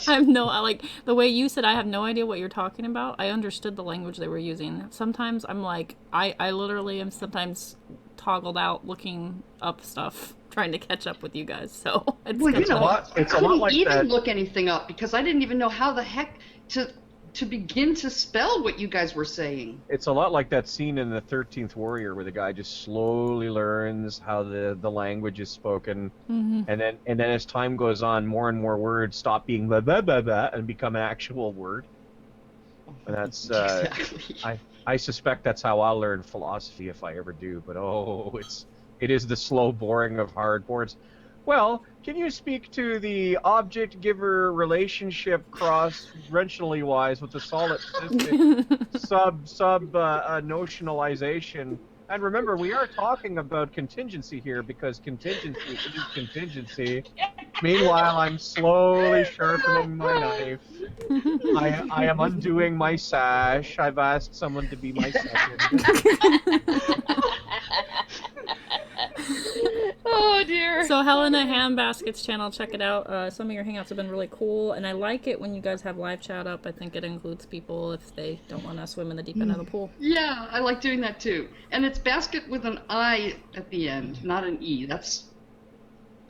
have the way you said I have no idea what you're talking about, I understood the language they were using. Sometimes I'm like, I literally am sometimes toggled out looking up stuff, trying to catch up with you guys. So it's well, you know what? It's I a lot couldn't like even that. look anything up because I didn't even know how the heck to begin to spell what you guys were saying. It's a lot like that scene in the 13th Warrior where the guy just slowly learns how the language is spoken, and then as time goes on, more and more words stop being blah blah blah blah and become an actual word. And that's Exactly. I suspect that's how I'll learn philosophy if I ever do. But it is the slow boring of hard boards. Well, can you speak to the object-giver relationship cross-dimensionally wise with the solipsistic notionalization? And remember, we are talking about contingency here because contingency is contingency. Meanwhile, I'm slowly sharpening my knife. I am undoing my sash. I've asked someone to be my second. Oh dear. So Helena Handbasket's channel, check it out. Some of your hangouts have been really cool, and I like it when you guys have live chat up. I think it includes people if they don't want to swim in the deep end of the pool. Yeah, I like doing that too. And it's basket with an I at the end, not an E. That's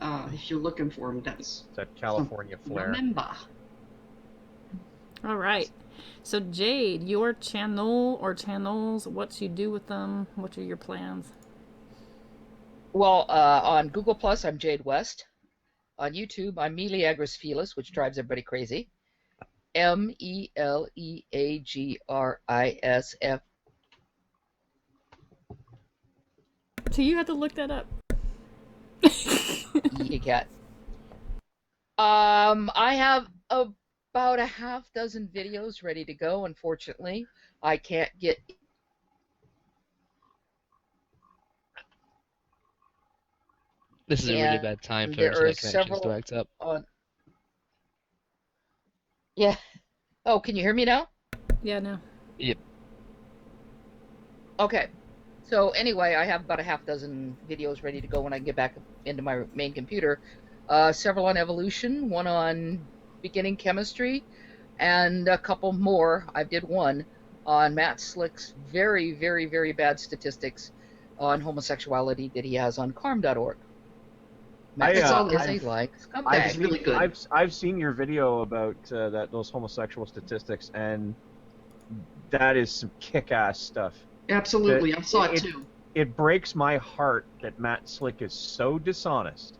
if you're looking for them, that's that California flair. Remember. All right. So Jade, your channel or channels, what you do with them? What are your plans? Well, on Google Plus, I'm Jade West. On YouTube, I'm Meleagris Felis, which drives everybody crazy. MELEAGRISF. So you had to look that up. You cat. I have about a half dozen videos ready to go. Unfortunately, I can't get. This is a really bad time for There are internet connections to several act up. on. Yeah. Oh, can you hear me now? Yeah, no. Yep. Okay. So anyway, I have about a half dozen videos ready to go when I get back into my main computer. Several on evolution, one on beginning chemistry, and a couple more. I did one on Matt Slick's very, very, very bad statistics on homosexuality that he has on carm.org. Matt I, Slick is I've- a like I've scumbag. It's really good. I've seen your video about those homosexual statistics, and that is some kick-ass stuff. Absolutely, I saw it it- too. It breaks my heart that Matt Slick is so dishonest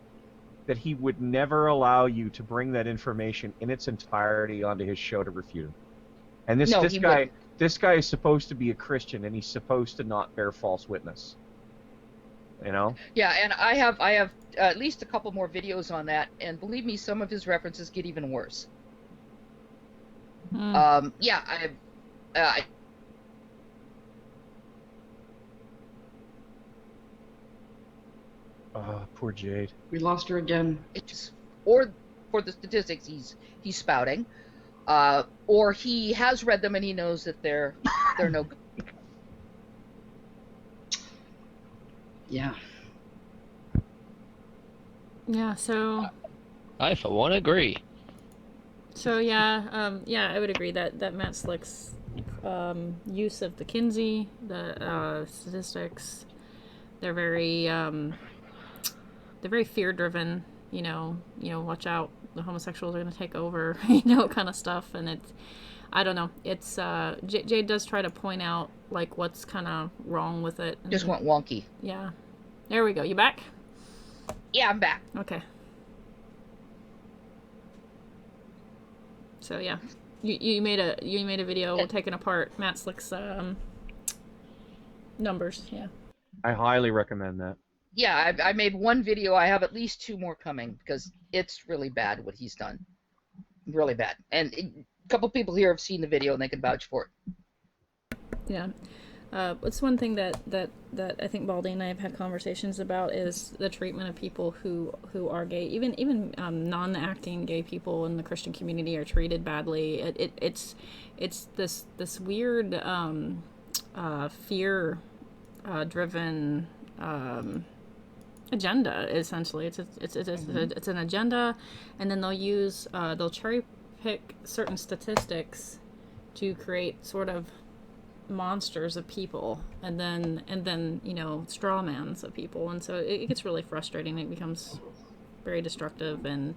that he would never allow you to bring that information in its entirety onto his show to refute him. And No, he wouldn't. this guy is supposed to be a Christian, and he's supposed to not bear false witness. You know? Yeah, and I have at least a couple more videos on that, and believe me, some of his references get even worse. Yeah, Oh, poor Jade. We lost her again. it just or for the statistics he's spouting, or he has read them and he knows that they're no good. Yeah. Yeah, so I, for one, agree. yeah, I would agree that Matt Slick's use of the Kinsey, the statistics, they're very fear-driven. You know, watch out, the homosexuals are going to take over. Kind of stuff, and it's, I don't know. It's Jade does try to point out like what's kind of wrong with it. Just went wonky. Yeah, there we go. You back? Yeah, I'm back. Okay. So yeah, you made a video taking apart Matt Slick's numbers. Yeah. I highly recommend that. Yeah, I made one video. I have at least two more coming because it's really bad what he's done. Really bad. And a couple people here have seen the video and they can vouch for it. Yeah. What's one thing that I think Baldy and I have had conversations about is the treatment of people who are gay. Even non-acting gay people in the Christian community are treated badly. It's this weird fear driven agenda. Essentially, it's an agenda, and then they'll cherry pick certain statistics to create sort of monsters of people, and then strawmans of people, and so it gets really frustrating. It becomes very destructive, and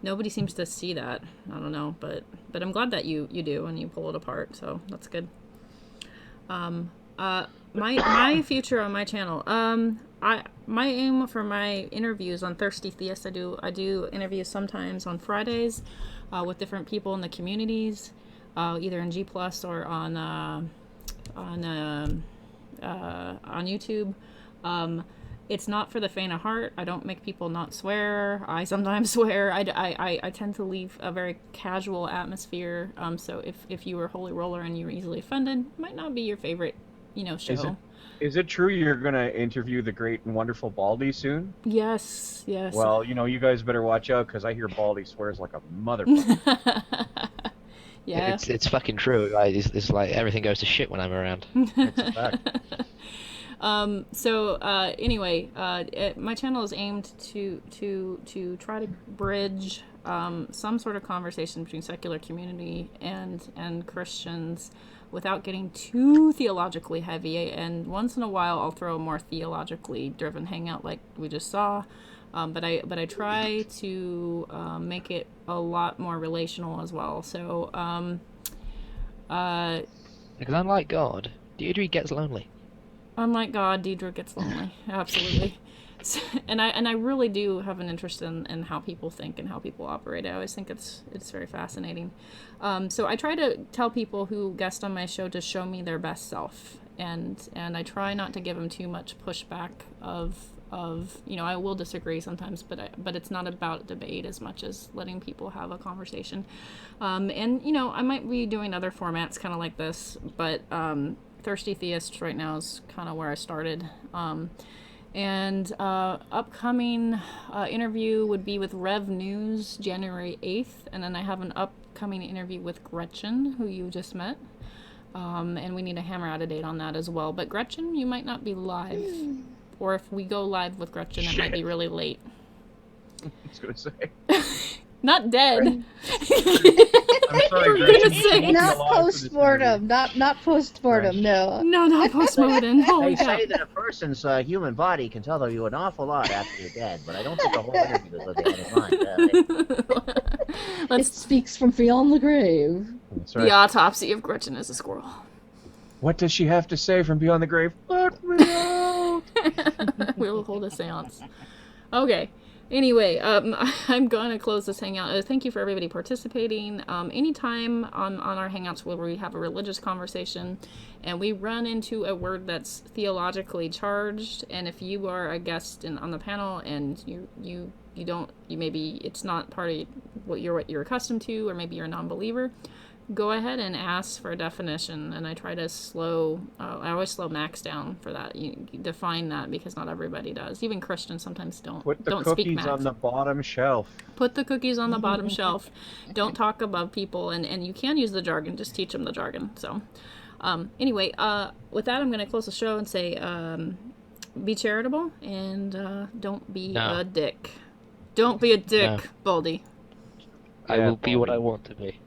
nobody seems to see that. I don't know, but I'm glad that you do and you pull it apart, so that's good. My future on my channel, my aim for my interviews on Thirsty Theist, I do interviews sometimes on Fridays with different people in the communities, either in G+ or on YouTube. It's not for the faint of heart. I don't make people not swear. I sometimes swear. I tend to leave a very casual atmosphere. So if you were Holy Roller and you were easily offended, it might not be your favorite, show. Is it true you're going to interview the great and wonderful Baldy soon? Yes. Well, you guys better watch out, because I hear Baldy swears like a motherfucker. Yeah. It's fucking true. It's like everything goes to shit when I'm around. That's a fact. Anyway, my channel is aimed to try to bridge some sort of conversation between secular community and Christians without getting too theologically heavy. And once in a while, I'll throw a more theologically driven hangout like we just saw. But I try to make it a lot more relational as well. So Because unlike God, Deirdre gets lonely. unlike God, Deidre gets lonely. Absolutely. And I really do have an interest in how people think and how people operate. I always think it's very fascinating. So I try to tell people who guest on my show to show me their best self. and I try not to give them too much pushback of I will disagree sometimes, but it's not about debate as much as letting people have a conversation. And I might be doing other formats kind of like this, but Thirsty Theist right now is kind of where I started. And upcoming interview would be with Rev News January 8th, and then I have an upcoming interview with Gretchen, who you just met. And we need to hammer out a date on that as well. But Gretchen, you might not be live. Or if we go live with Gretchen, it might be really late. I was going to say. Not dead. I'm sorry, We're Gretchen. gonna you say- won't be Not alive for this post-mortem. Not post-mortem, no. No, not post-mortem. Holy They cow. say that a person's human body can tell you an awful lot after you're dead, but I don't think the whole interview is what they had in mind. It Let's speaks from beyond the grave. That's the right. autopsy of Gretchen as a squirrel. What does she have to say from beyond the grave? Let me out! We'll hold a seance. Okay. Anyway, I'm going to close this hangout. Thank you for everybody participating. Anytime on our hangouts where we have a religious conversation and we run into a word that's theologically charged, and if you are a guest on the panel and you maybe it's not part of what you're accustomed to, or maybe you're a non-believer, go ahead and ask for a definition, and I try to I always slow Max down for that. You define that, because not everybody does. Even Christians sometimes don't Put the speak cookies Max. on the bottom shelf. Put the cookies on the bottom shelf. Don't talk above people, and you can use the jargon, just teach them the jargon. So anyway, with that, I'm going to close the show and say be charitable, and don't be a dick. Don't be a dick, No. Baldy. I will be what I want to be.